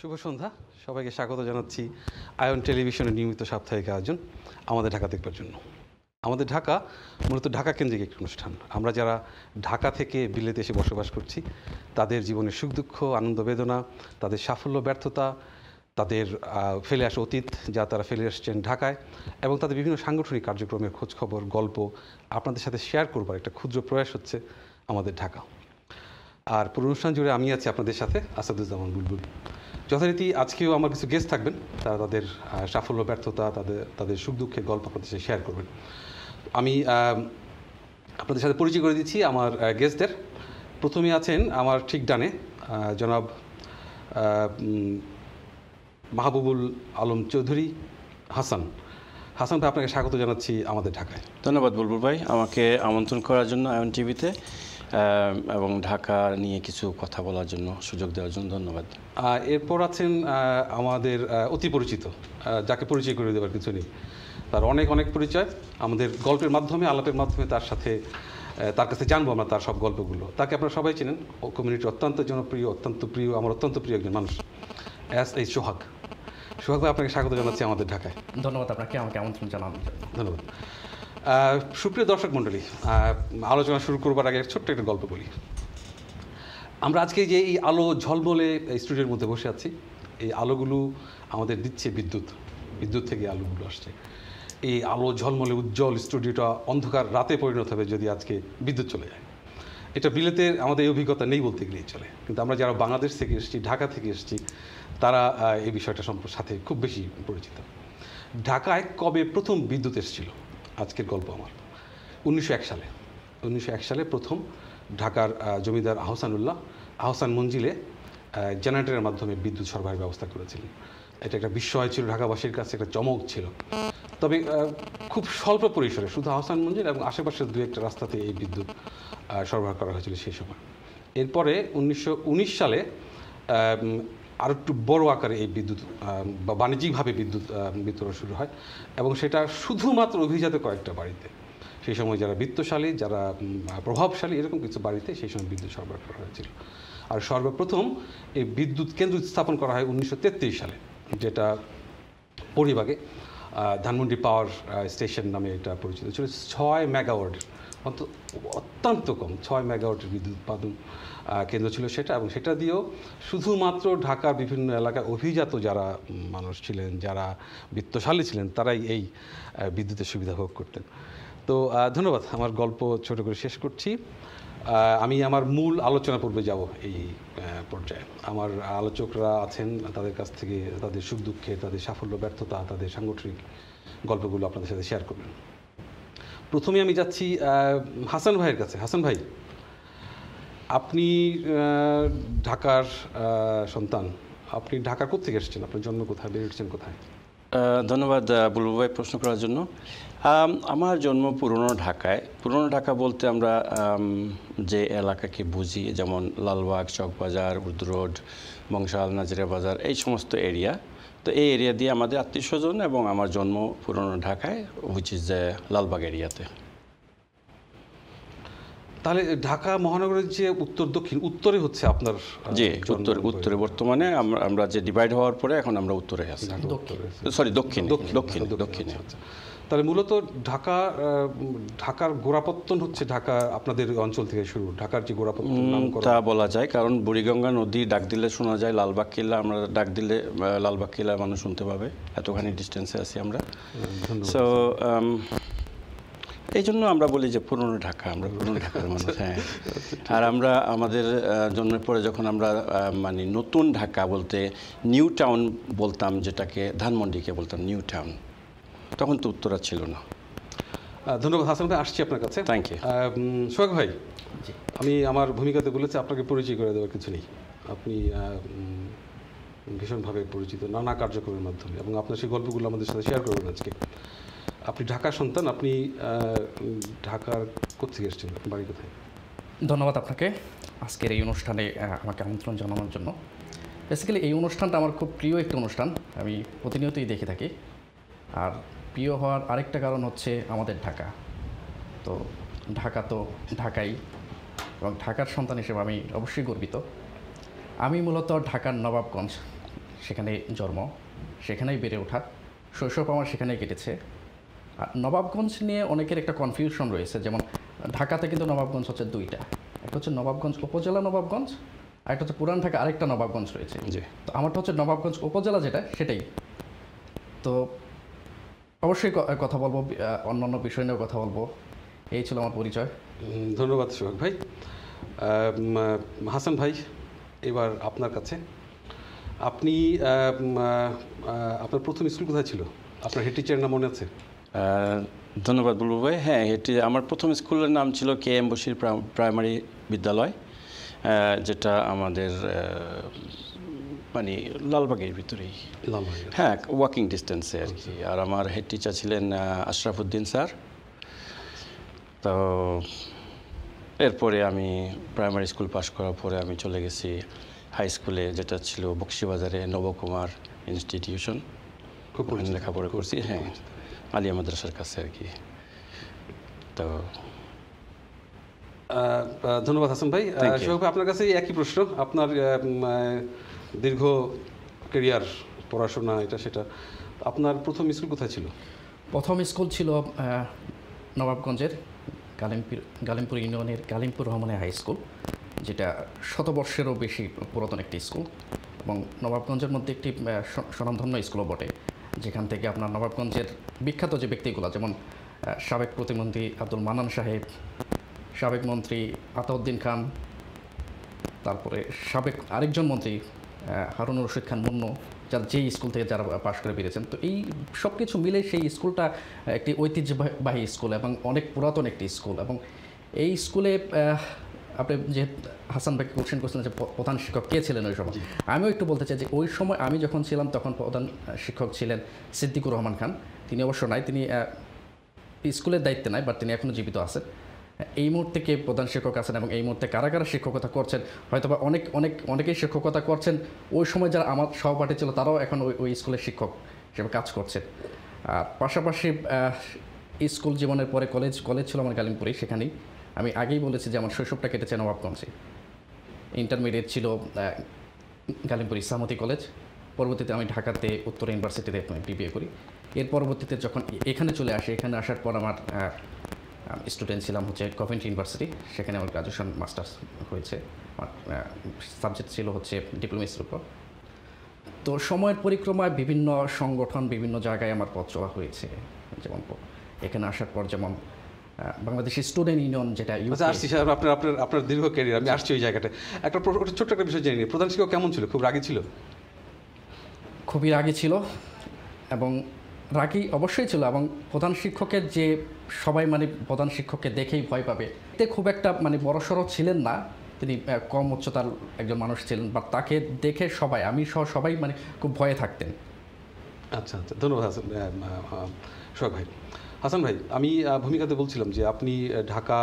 শুভ সন্ধ্যা। সবাইকে স্বাগত জানাচ্ছি আয়ন টেলিভিশনের নিয়মিত সাপ্তাহিক আয়োজন আমাদের ঢাকা দেখবার জন্য। আমাদের ঢাকা মূলত ঢাকা কেন্দ্রিক একটি অনুষ্ঠান। আমরা যারা ঢাকা থেকে বিলেতে এসে বসবাস করছি তাদের জীবনের সুখ দুঃখ, আনন্দ বেদনা, তাদের সাফল্য ব্যর্থতা, তাদের ফেলে আসা অতীত যা তারা ফেলে আসছেন ঢাকায়, এবং তাদের বিভিন্ন সাংগঠনিক কার্যক্রমের খোঁজখবর, গল্প আপনাদের সাথে শেয়ার করবার একটা ক্ষুদ্র প্রয়াস হচ্ছে আমাদের ঢাকা। আর পুরো অনুষ্ঠান জুড়ে আমি আছি আপনাদের সাথে, আসাদুজ্জামান বুলবুল। যথারীতি আজকেও আমার কিছু গেস্ট থাকবেন, তারা তাদের সাফল্য ব্যর্থতা, তাদের সুখ দুঃখের গল্প আপনাদের সাথে শেয়ার করবেন। আমি আপনাদের সাথে পরিচয় করে দিচ্ছি আমার গেস্টদের। প্রথমে আছেন আমার ঠিক ডানে জনাব মাহবুবুল আলম চৌধুরী হাসান। হাসান ভাই, আপনাকে স্বাগত জানাচ্ছি আমাদের ঢাকায়। ধন্যবাদ বুলবুল ভাই, আমাকে আমন্ত্রণ করার জন্য আয়ন টিভিতে এবং ঢাকা নিয়ে কিছু কথা বলার জন্য সুযোগ দেওয়ার জন্য ধন্যবাদ। এরপর আছেন আমাদের অতি পরিচিত, যাকে পরিচয় করে দেওয়ার কিছু নেই, তার অনেক অনেক পরিচয়। আমাদের গল্পের মাধ্যমে, আলাপের মাধ্যমে তার কাছে জানবো আমরা তার সব গল্পগুলো। তাকে আপনারা সবাই চেনেন, কমিউনিটির অত্যন্ত জনপ্রিয়, অত্যন্ত প্রিয়, আমার অত্যন্ত প্রিয় একজন মানুষ, এই সোহাগ। সোহাগ ভাই, আপনাকে স্বাগত জানাচ্ছি আমাদের ঢাকায়। ধন্যবাদ আপনাকে আমাকে আমন্ত্রণ জানানোর জন্য। ধন্যবাদ। সুপ্রিয় দর্শক মণ্ডলী, আলোচনা শুরু করবার আগে ছোট্ট একটা গল্প বলি। আমরা আজকে যে এই আলো ঝলমলে স্টুডিওর মধ্যে বসে আছি, এই আলোগুলো আমাদের দিচ্ছে বিদ্যুৎ থেকে আলোগুলো আসছে। এই আলো ঝলমলে উজ্জ্বল স্টুডিওটা অন্ধকার রাতে পরিণত হবে যদি আজকে বিদ্যুৎ চলে যায়। এটা বিলেতে আমাদের এই অভিজ্ঞতা নেই বলতে গেলেই চলে, কিন্তু আমরা যারা বাংলাদেশ থেকে এসেছি, ঢাকা থেকে এসেছি, তারা এই বিষয়টা সাথে খুব বেশি পরিচিত। ঢাকায় কবে প্রথম বিদ্যুৎ এসেছিল, আজকের গল্প আমার। 1901 সালে প্রথম ঢাকার জমিদার আহসান মঞ্জিলে জেনারেটরের মাধ্যমে বিদ্যুৎ সরবরাহের ব্যবস্থা করেছিলেন। এটা একটা বিস্ময় ছিল, ঢাকাবাসীর কাছে একটা চমক ছিল। তবে খুব স্বল্প পরিসরে শুধু আহসান মঞ্জিল এবং আশেপাশের দু একটা রাস্তাতে এই বিদ্যুৎ সরবরাহ করা হয়েছিল সেই সময়। এরপরে 1919 সালে আর একটু বড় আকারে এই বিদ্যুৎ বা বাণিজ্যিকভাবে বিদ্যুৎ বিতরণ শুরু হয়, এবং সেটা শুধুমাত্র অভিজাত কয়েকটা বাড়িতে, সেই সময় যারা বিত্তশালী, যারা প্রভাবশালী, এরকম কিছু বাড়িতে সেই সময় বিদ্যুৎ সরবরাহ করা হয়েছিল। আর সর্বপ্রথম এই বিদ্যুৎ কেন্দ্র স্থাপন করা হয় 1933 সালে, যেটা পরিবাগে ধানমন্ডি পাওয়ার স্টেশন নামে এটা পরিচিত ছিল। 6 মেগাওয়াটের, অত্যন্ত কম 6 মেগাওয়াটের বিদ্যুৎ উৎপাদন কেন্দ্র ছিল সেটা, এবং সেটা দিয়েও শুধুমাত্র ঢাকার বিভিন্ন এলাকায় অভিজাত যারা মানুষ ছিলেন, যারা বিত্তশালী ছিলেন, তারাই এই বিদ্যুতের সুবিধা ভোগ করতেন। তো ধন্যবাদ, আমার গল্প ছোট করে শেষ করছি। আমি আমার মূল আলোচনা পূর্বে যাব এই পর্যায়ে। আমার আলোচকরা আছেন, তাদের কাছ থেকে তাদের সুখ দুঃখে, তাদের সাফল্য ব্যর্থতা, তাদের সাংগঠনিক গল্পগুলো আপনাদের সাথে শেয়ার করবেন। প্রথমে আমি যাচ্ছি হাসান ভাইয়ের কাছে। হাসান ভাই, আপনি ঢাকার সন্তান, আপনি ঢাকার কোত্থেকে এসেছেন? আপনার জন্ম কোথায়, বেড়ে উঠছেন কোথায়? ধন্যবাদ বুলবুল ভাই প্রশ্ন করার জন্য। আমার জন্ম পুরনো ঢাকায়। পুরনো ঢাকা বলতে আমরা যে এলাকাকে বুঝি, যেমন লালবাগ, চকবাজার, উর্দু রোড, বংশাল, নাজিরা বাজার, এই সমস্ত এরিয়া। তো এই এরিয়া দিয়ে আমাদের আত্মীয় স্বজন, এবং আমার জন্ম পুরনো ঢাকায়, হুইচ ইজ লালবাগ এরিয়াতে। তাহলে ঢাকা মহানগরের যে উত্তর দক্ষিণ, উত্তরে হচ্ছে আপনার? জি, উত্তরে বর্তমানে আমরা যে ডিভাইড হওয়ার পরে এখন আমরা উত্তরে আছি, সরি দক্ষিণে। তাহলে মূলত ঢাকার গোড়াপত্তন হচ্ছে ঢাকা আপনাদের অঞ্চল থেকে শুরু। ঢাকার যে গোড়াপত্তন তা বলা যায়, কারণ বুড়িগঙ্গা নদী ডাক দিলে শোনা যায় লালবাগ কিল্লা, আমরা ডাক দিলে লালবাগ কিল্লা মানুষ শুনতে পাবে, এতখানি ডিস্টেন্সে আছি আমরা। সো এই জন্য আমরা বলি যে পুরনো ঢাকা, আমরা পুরনো ঢাকার মানুষ। হ্যাঁ, আর আমরা আমাদের জন্মের পরে যখন আমরা মানে নতুন ঢাকা বলতে নিউ টাউন বলতাম, যেটাকে ধানমন্ডিকে বলতাম নিউ টাউন, তখন তো উত্তরা ছিল না। ধন্যবাদ হাসান ভাই, আসছি আপনার কাছে। Thank you. সোহাগ ভাই, আমি আমার ভূমিকাতে বলেছি আপনাকে পরিচয় করে দেওয়ার কিছু নেই। আপনি ভীষণভাবে পরিচিত নানা কার্যক্রমের মাধ্যমে, এবং আপনার সেই গল্পগুলো আমাদের সাথে শেয়ার করবেন আজকে। আপনি ঢাকার সন্তান, আপনি ঢাকার কোত্থেকে এসেছেন, বাড়ি কোথায়? ধন্যবাদ আপনাকে আজকের এই অনুষ্ঠানে আমাকে আমন্ত্রণ জানানোর জন্য। বেসিক্যালি এই অনুষ্ঠানটা আমার খুব প্রিয় একটি অনুষ্ঠান, আমি প্রতিনিয়তই দেখে থাকি। আর প্রিয় হওয়ার আরেকটা কারণ হচ্ছে আমাদের ঢাকা। তো ঢাকা তো ঢাকাই, এবং ঢাকার সন্তান হিসেবে আমি অবশ্যই গর্বিত। আমি মূলত ঢাকার নবাবগঞ্জ সেখানে জন্ম, সেখানেই বেড়ে ওঠা, শৈশব আমার সেখানেই কেটেছে। আর নবাবগঞ্জ নিয়ে অনেকের একটা কনফিউশন রয়েছে, যেমন ঢাকাতে কিন্তু নবাবগঞ্জ হচ্ছে দুইটা, একটা হচ্ছে নবাবগঞ্জ উপজেলা নবাবগঞ্জ, আর একটা হচ্ছে পুরান ঢাকা আরেকটা নবাবগঞ্জ রয়েছে। জি। তো আমারটা হচ্ছে নবাবগঞ্জ উপজেলা যেটা, সেটাই। তো অবশ্যই কথা বলবো, অন্যান্য বিষয় নিয়েও কথা বলবো। এই ছিল আমার পরিচয়। ধন্যবাদ সোহাগ ভাই। হাসান ভাই, এবার আপনার কাছে। আপনি আপনার প্রথম স্কুল কোথায় ছিল? আপনার হেড টিচারের নাম মনে আছে? ধন্যবাদ বুলবুল ভাই। হ্যাঁ, এটি আমার প্রথম স্কুলের নাম ছিল কে এম বশির প্রাইমারি বিদ্যালয়, যেটা আমাদের মানে লালবাগের ভিতরেই, হ্যাঁ, ওয়াকিং ডিস্টেন্সে আর কি। আর আমার হেড টিচার ছিলেন আশরাফুদ্দিন স্যার। তো এরপরে আমি প্রাইমারি স্কুল পাশ করার পরে আমি চলে গেছি হাই স্কুলে, যেটা ছিল বক্সিবাজারে নবকুমার ইনস্টিটিউশন, খুব লেখাপড়া করছি। হ্যাঁ, আলিয়া মাদ্রাসার কাছে আর কি। তো ধন্যবাদ হাসান ভাই। সোহাগ ভাই, আপনার কাছে একই প্রশ্ন। আপনার দীর্ঘ ক্যারিয়ার, পড়াশোনা, এটা সেটা, আপনার প্রথম স্কুল কোথায় ছিল? প্রথম স্কুল ছিল নবাবগঞ্জের গালিমপুর ইউনিয়নের গালিমপুর রহমানিয়া হাই স্কুল, যেটা শতবর্ষেরও বেশি পুরাতন একটি স্কুল, এবং নবাবগঞ্জের মধ্যে একটি স্বনামধন্য স্কুলও বটে, যেখান থেকে আপনার নবাবগঞ্জের বিখ্যাত যে ব্যক্তিগুলো, যেমন সাবেক প্রতিমন্ত্রী আব্দুল মান্নান সাহেব, সাবেক মন্ত্রী আতাউদ্দিন খান, তারপরে সাবেক আরেকজন মন্ত্রী হারুনুর রশিদ খান মুন্নু, যারা যেই স্কুল থেকে যারা পাশ করে বেরিয়েছেন। তো এই সব কিছু মিলে সেই স্কুলটা একটি ঐতিহ্যবাহী স্কুল এবং অনেক পুরাতন একটি স্কুল। এবং এই স্কুলে আপনি যে হাসান ভাইকে কোশ্চেন করছিলেন যে প্রধান শিক্ষক কে ছিলেন ওই সময়, আমিও একটু বলতে চাই যে ওই সময় আমি যখন ছিলাম তখন প্রধান শিক্ষক ছিলেন সিদ্দিকুর রহমান খান। তিনি অবশ্য নাই, তিনি স্কুলের দায়িত্বে নাই, বাট তিনি এখনও জীবিত আছেন। এই মুহূর্তে কে প্রধান শিক্ষক আছেন এবং এই মুহূর্তে কারা কারা শিক্ষকতা করছেন, হয়তো বা অনেকেই শিক্ষকতা করছেন, ওই সময় যারা আমার সহপাঠী ছিল তারাও এখন ওই স্কুলের শিক্ষক হিসেবে কাজ করছেন। আর পাশাপাশি স্কুল জীবনের পরে কলেজ ছিল আমার গালিমপুরে, সেখানেই আমি আগেই বলেছি যে আমার শৈশবটা কেটেছে নবাবগঞ্জে। ইন্টারমিডিয়েট ছিল গালিমপুর ইসলামতি কলেজ, পরবর্তীতে আমি ঢাকাতে উত্তর ইউনিভার্সিটিতে বিবিএ করি। এর পরবর্তীতে যখন এখানে চলে আসি, এখানে আসার পর আমার স্টুডেন্ট ছিলাম হচ্ছে কভেন্ট্রি ইউনিভার্সিটি, সেখানে আমার গ্রাজুয়েশন মাস্টার্স হয়েছে। আমার সাবজেক্ট ছিল হচ্ছে ডিপ্লোমেসির উপর। তো সময়ের পরিক্রমায় বিভিন্ন সংগঠন, বিভিন্ন জায়গায় আমার পথ চলা হয়েছে। যেমন এখানে আসার পর যেমন বাংলাদেশ স্টুডেন্ট ইউনিয়ন, যেটা আসছি স্যার, আপনার দীর্ঘ ক্যারিয়ার, আমি আসছি ওই জায়গাটা। ছোট্ট একটা বিষয় জেনে নিই, প্রধান শিক্ষক কেমন ছিল? খুব রাগী ছিল? খুবই রাগী ছিল, এবং রাগী অবশ্যই ছিল। এবং প্রধান শিক্ষকের যে সবাই প্রধান শিক্ষককে দেখেই ভয় পাবে, এতে খুব একটা বড়সড় ছিলেন না, তিনি কম উচ্চতার একজন মানুষ ছিলেন, বা তাকে দেখে সবাই, আমি সহ সবাই খুব ভয়ে থাকতেন। আচ্ছা, ধন্যবাদ হাসান সোহাগ ভাই। হাসান ভাই, আমি ভূমিকাতে বলছিলাম যে আপনি ঢাকা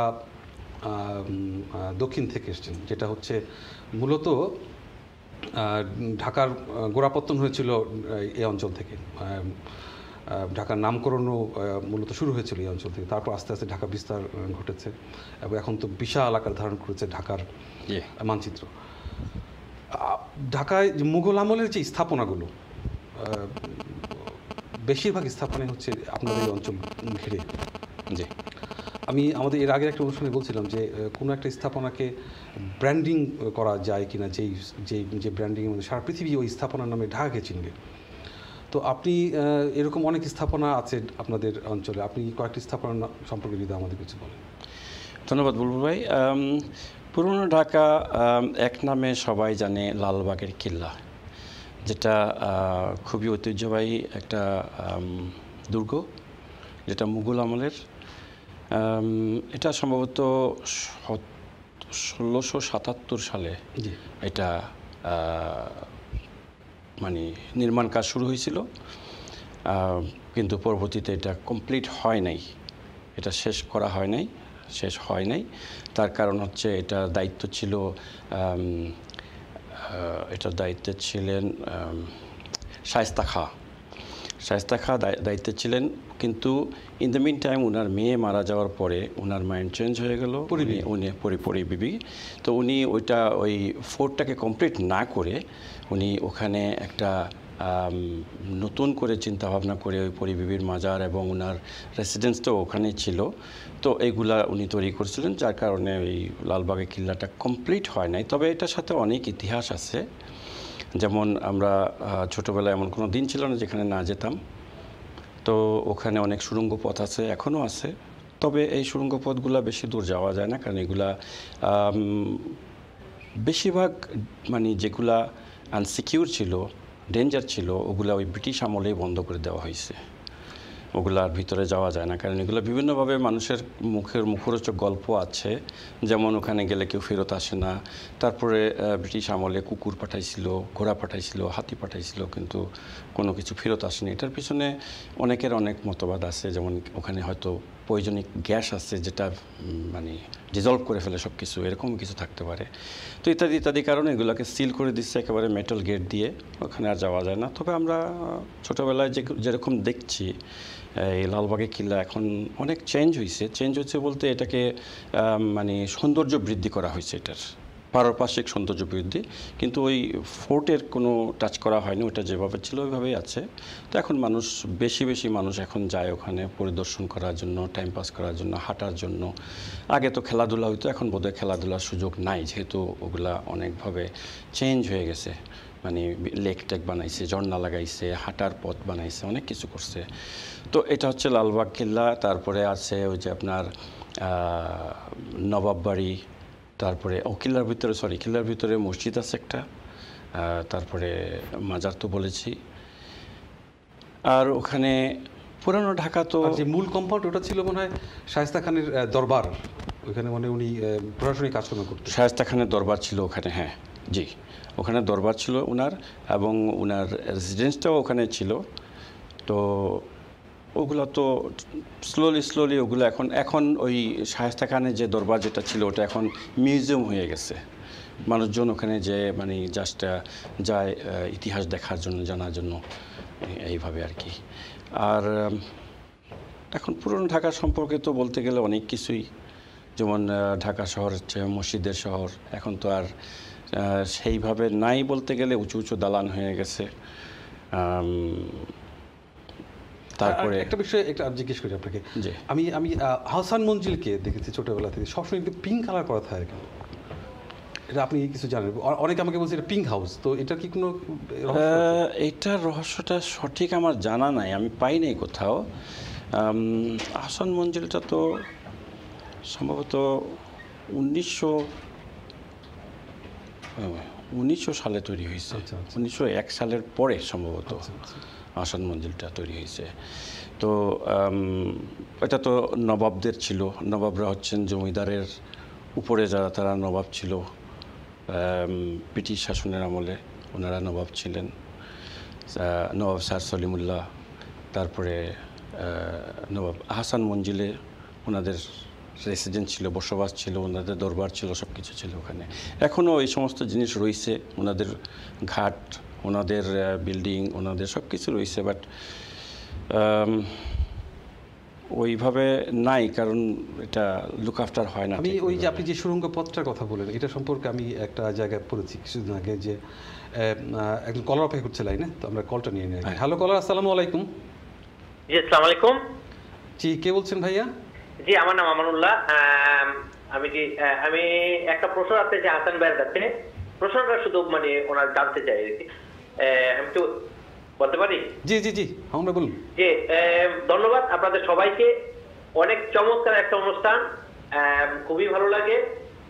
দক্ষিণ থেকে এসেছেন, যেটা হচ্ছে মূলত ঢাকার গোড়াপত্তন হয়েছিল এই অঞ্চল থেকে। ঢাকার নামকরণও মূলত শুরু হয়েছিল এই অঞ্চল থেকে, তারপর আস্তে আস্তে ঢাকা বিস্তার ঘটেছে, এবং এখন তো বিশাল আকার ধারণ করেছে ঢাকার মানচিত্র। ঢাকায় মুঘল আমলের যে স্থাপনাগুলো, বেশিরভাগ স্থাপনাই হচ্ছে আপনাদের এই অঞ্চল ঘিরে। জি, আমি আমাদের এর আগের একটা অনুষ্ঠানে বলছিলাম যে কোনো একটা স্থাপনাকে ব্র্যান্ডিং করা যায় কিনা, যে ব্র্যান্ডিংয়ের মধ্যে সারা পৃথিবী ওই স্থাপনার নামে ঢাকাকে চিনবে। তো আপনি এরকম অনেক স্থাপনা আছে আপনাদের অঞ্চলে, আপনি কয়েকটি স্থাপনা সম্পর্কে যদি আমাদের কিছু বলেন। ধন্যবাদ বুলবুল ভাই। পুরনো ঢাকা এক নামে সবাই জানে লালবাগের কিল্লা, যেটা খুবই ঐতিহ্যবাহী একটা দুর্গ, যেটা মুঘল আমলের। এটা সম্ভবত 1677 সালে এটা নির্মাণ কাজ শুরু হয়েছিল, কিন্তু পরবর্তীতে এটা কমপ্লিট হয় নাই, এটা শেষ হয় নাই। তার কারণ হচ্ছে এটার দায়িত্বে ছিলেন শায়েস্তা খাঁ। শায়েস্তা খাঁ দায়িত্বে ছিলেন, কিন্তু ইন দ্য মিন টাইম ওনার মেয়ে মারা যাওয়ার পরে ওনার মাইন্ড চেঞ্জ হয়ে গেল, উনি পরিবিবি। তো উনি ওই ফোর্টটাকে কমপ্লিট না করে উনি ওখানে একটা নতুন করে চিন্তা ভাবনা করে ওই পরিবিবির মাজার এবং ওনার রেসিডেন্সটাও ওখানে ছিল। তো এইগুলা উনি তৈরি করেছিলেন, যার কারণে ওই লালবাগের কিল্লাটা কমপ্লিট হয় নাই। তবে এটার সাথে অনেক ইতিহাস আছে। যেমন আমরা ছোটোবেলায় এমন কোনো দিন ছিল না যেখানে না যেতাম। তো ওখানে অনেক সুড়ঙ্গ পথ আছে, এখনও আছে। তবে এই সুড়ঙ্গ পথগুলো বেশি দূর যাওয়া যায় না, কারণ এগুলা বেশিরভাগ মানে যেগুলা আনসিকিউর ছিল, ডেঞ্জার ছিল, ওগুলা ওই ব্রিটিশ আমলেই বন্ধ করে দেওয়া হয়েছে। ওগুলার ভিতরে যাওয়া যায় না, কারণ এগুলো বিভিন্নভাবে মানুষের মুখরোচক গল্প আছে। যেমন ওখানে গেলে কেউ ফেরত আসে না। তারপরে ব্রিটিশ আমলে কুকুর পাঠাইছিল, ঘোড়া পাঠাইছিল, হাতি পাঠাইছিল, কিন্তু কোনো কিছু ফেরত আসেনি। এটার পিছনে অনেকের অনেক মতবাদ আছে। যেমন ওখানে হয়তো পয়জনিক গ্যাস আছে যেটা মানে ডিজলভ করে ফেলে সব কিছু, এরকম কিছু থাকতে পারে। তো ইত্যাদি ইত্যাদি কারণে এগুলোকে সিল করে দিচ্ছে একেবারে মেটাল গেট দিয়ে, ওখানে আর যাওয়া যায় না। তবে আমরা ছোটোবেলায় যেরকম দেখছি এই লালবাগের কিল্লা এখন অনেক চেঞ্জ হয়েছে বলতে এটাকে মানে সৌন্দর্য বৃদ্ধি করা হয়েছে, এটার পারপার্শ্বিক সৌন্দর্য বৃদ্ধি, কিন্তু ওই ফোর্টের কোনো টাচ করা হয়নি। ওটা যেভাবে ছিল ওইভাবেই আছে। তো এখন বেশি মানুষ এখন যায় ওখানে পরিদর্শন করার জন্য, টাইম পাস করার জন্য, হাঁটার জন্য। আগে তো খেলাধুলা হইতো, এখন বোধহয় খেলাধুলার সুযোগ নাই, যেহেতু ওগুলা অনেকভাবে চেঞ্জ হয়ে গেছে। মানে লেক টেক বানাইছে, ঝর্ণা লাগাইছে, হাঁটার পথ বানাইছে, অনেক কিছু করছে। তো এটা হচ্ছে লালবাগ কিল্লা। তারপরে আছে ওই যে আপনার নবাব বাড়ি, তারপরে কিল্লার ভিতরে মসজিদ আছে একটা, তারপরে মাজার তো বলেছি। আর ওখানে পুরানো ঢাকা তো যে মূল কম্পাউন্ড ওটা ছিল মনে হয় শায়েস্তা খানের দরবার, ওখানে মানে উনি প্রশাসনিক কাজকর্ম করতেন। শায়েস্তা খানের দরবার ছিল ওখানে, হ্যাঁ জি, ওখানে দরবার ছিল ওনার, এবং ওনার রেসিডেন্সটাও ওখানে ছিল। তো ওগুলো তো স্লোলি ওগুলো এখন ওই শায়েস্তা খানের যে দরবার যেটা ছিল ওটা এখন মিউজিয়াম হয়ে গেছে। মানুষজন ওখানে যে মানে যায় ইতিহাস দেখার জন্য, জানার জন্য, এইভাবে আর কি। আর এখন পুরনো ঢাকা সম্পর্কে তো বলতে গেলে অনেক কিছুই, যেমন ঢাকা শহর হচ্ছে মসজিদের শহর। এখন তো আর সেইভাবে নাই, বলতে গেলে উঁচু দালান হয়ে গেছে। তারপরে একটা বিষয় একটা জিজ্ঞেস করি আপনাকে, আমি আহসান মঞ্জিলকে দেখেছি ছোটবেলা থেকে সবসময় কিন্তু পিঙ্ক কালার করা থাকে কেন? এটা আপনি কিছু জানেন? অনেকে আমাকে বলছে এটা পিঙ্ক হাউস, তো এটা কি কোনো এইটার রহস্যটা সঠিক আমার জানা নাই, আমি পাই নাই কোথাও। আহসান মঞ্জিলটা তো সম্ভবত 1900 সালে তৈরি হয়েছে। 1901 সালের পরে সম্ভবত আহসান মঞ্জিলটা তৈরি হয়েছে। তো এটা তো নবাবদের ছিল, নবাবরা হচ্ছেন জমিদারের উপরে যারা, তারা নবাব ছিল। ব্রিটিশ শাসনের আমলে ওনারা নবাব ছিলেন, নবাব স্যার সলিমুল্লাহ। তারপরে নবাব আহসান মঞ্জিলে ওনাদের রেসিডেন্ট ছিল, বসবাস ছিল, ওনাদের দরবার ছিল, সব কিছু ছিল ওখানে। এখনও এই সমস্ত জিনিস রয়েছে, ওনাদের ঘাট, ওনাদের বিল্ডিং, ওনাদের সব কিছু রয়েছে, বাট ওইভাবে নাই, কারণ এটা লুক আফটার হয় না। আমি ওই যে আপনি যে সুড়ঙ্গ পথটার কথা বলেন, এটা সম্পর্কে আমি একটা জায়গায় পড়েছি কিছুদিন আগে, যে একজন কলার অপেক্ষা করছে লাইনে, তো আমরা কলটা নিয়ে নিই। হ্যালো কলার, আসসালামু আলাইকুম। জি আসসালামু আলাইকুম। জি, কে বলছেন ভাইয়া? জি আমার নাম আমানুল্লাহ। আমি একটা প্রশ্ন আছে যে হাসান ভাইয়ের কাছে, প্রশ্নটা শুধু মানে ওনার জানতে চাই আর কি, আমি তো বলতে পারি? জি জি জি, আমরা বলুন। যে ধন্যবাদ আপনাদের সবাইকে, অনেক চমৎকার একটা অনুষ্ঠান, খুবই ভালো লাগে।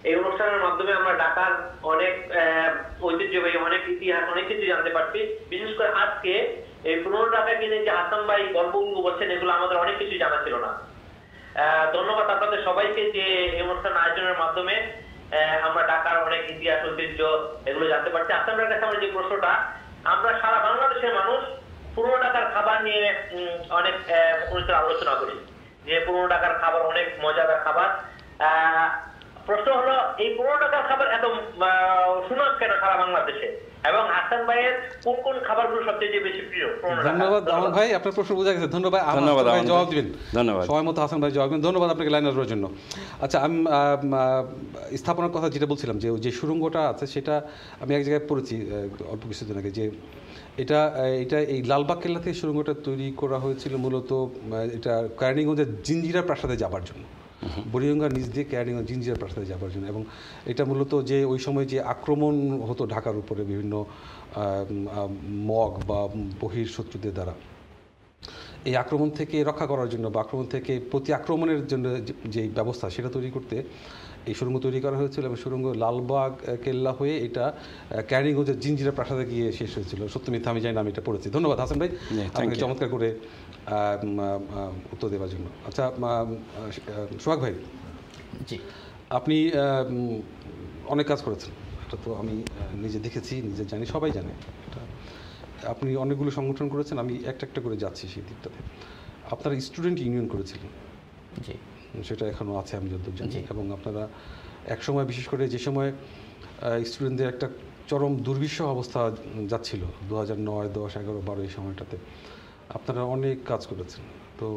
এই অনুষ্ঠানের মাধ্যমে আমরা ঢাকার অনেক ঐতিহ্যবাহী, অনেক ইতিহাস, অনেক কিছু জানতে পারছি। বিশেষ করে আজকে এই পুরনো ঢাকাকে নিয়ে যে হাসান ভাই গল্পগুলো বলছেন, এগুলো আমাদের অনেক কিছু জানা ছিল না। ধন্যবাদ আপনাদের সবাইকে যে এই অনুষ্ঠান আয়োজনের মাধ্যমে আমরা ঢাকার অনেক ইতিহাস, ঐতিহ্য এগুলো জানতে পারছি। আপনাদের কাছে আমার যে প্রশ্নটা, আমরা সারা বাংলাদেশের মানুষ পুরনো ঢাকার খাবার নিয়ে অনেক আলোচনা করি, যে পুরনো ঢাকার খাবার অনেক মজাদার খাবার। প্রশ্ন হলো, এই পুরনো ঢাকার খাবার এত সুনাম কেন সারা বাংলাদেশে? এবং হাসান ভাইয়ের কোন কোন খাবারগুলো সবচেয়ে বেশি প্রিয়? ধন্যবাদ আমার ভাই, আপনার প্রশ্ন বোঝা গেছে। ধন্যবাদ। ধন্যবাদ, ভাই আমান জবাব ভাই। দিবেন। ধন্যবাদ। সময় মতো হাসান ভাই জবাব দিবেন। ধন্যবাদ আপনাকে লাইনে দেওয়ার জন্য। আচ্ছা, আমি স্থাপনার কথা যেটা বলছিলাম, যে সুড়ঙ্গটা আছে সেটা আমি এক জায়গায় পড়েছি অল্প কিছুদিন আগে, যে এটা এই লালবাগ কেল্লা থেকে সুড়ঙ্গটা তৈরি করা হয়েছিল মূলত এটা কেরানীগঞ্জের জিঞ্জিরা প্রাসাদে যাবার জন্য, বুড়িগঙ্গার নিচ দিয়ে কেরানীগঞ্জ জিঞ্জিরা প্রাসাদে যাবার জন্য। এবং এটা মূলত যে ওই সময় যে আক্রমণ হতো ঢাকার উপরে বিভিন্ন মগ বা বহির শত্রুদের দ্বারা, এই আক্রমণ থেকে রক্ষা করার জন্য বা আক্রমণ থেকে প্রতি আক্রমণের জন্য যে ব্যবস্থা সেটা তৈরি করতে এই সুড়ঙ্গ তৈরি করা হয়েছিল। এবং সুড়ঙ্গ লালবাগ কেল্লা হয়ে এটা কেরানীগঞ্জের জিঞ্জিরা প্রাসাদে গিয়ে শেষ হয়েছিল। সত্য মিথ্যা আমি জানি না, আমি এটা পড়েছি। ধন্যবাদ হাসান ভাই আপনাকে চমৎকার করে উত্তর দেওয়ার জন্য। আচ্ছা সোহাগ ভাই, জি, আপনি অনেক কাজ করেছেন, এটা তো আমি নিজে দেখেছি, নিজে জানি, সবাই জানে এটা। আপনি অনেকগুলো সংগঠন করেছেন, আমি একটা একটা করে যাচ্ছি সেই দিকটাতে। আপনারা স্টুডেন্ট ইউনিয়ন করেছিলেন, জি, সেটা এখনও আছে আমি যতদূর জানি। এবং আপনারা একসময়, বিশেষ করে যে সময় স্টুডেন্টদের একটা চরম দুর্বিষহ অবস্থা যাচ্ছিল 2009, 10, 11, 12 এই সময়টাতে আপনারা অনেক কাজ করেছেন। তো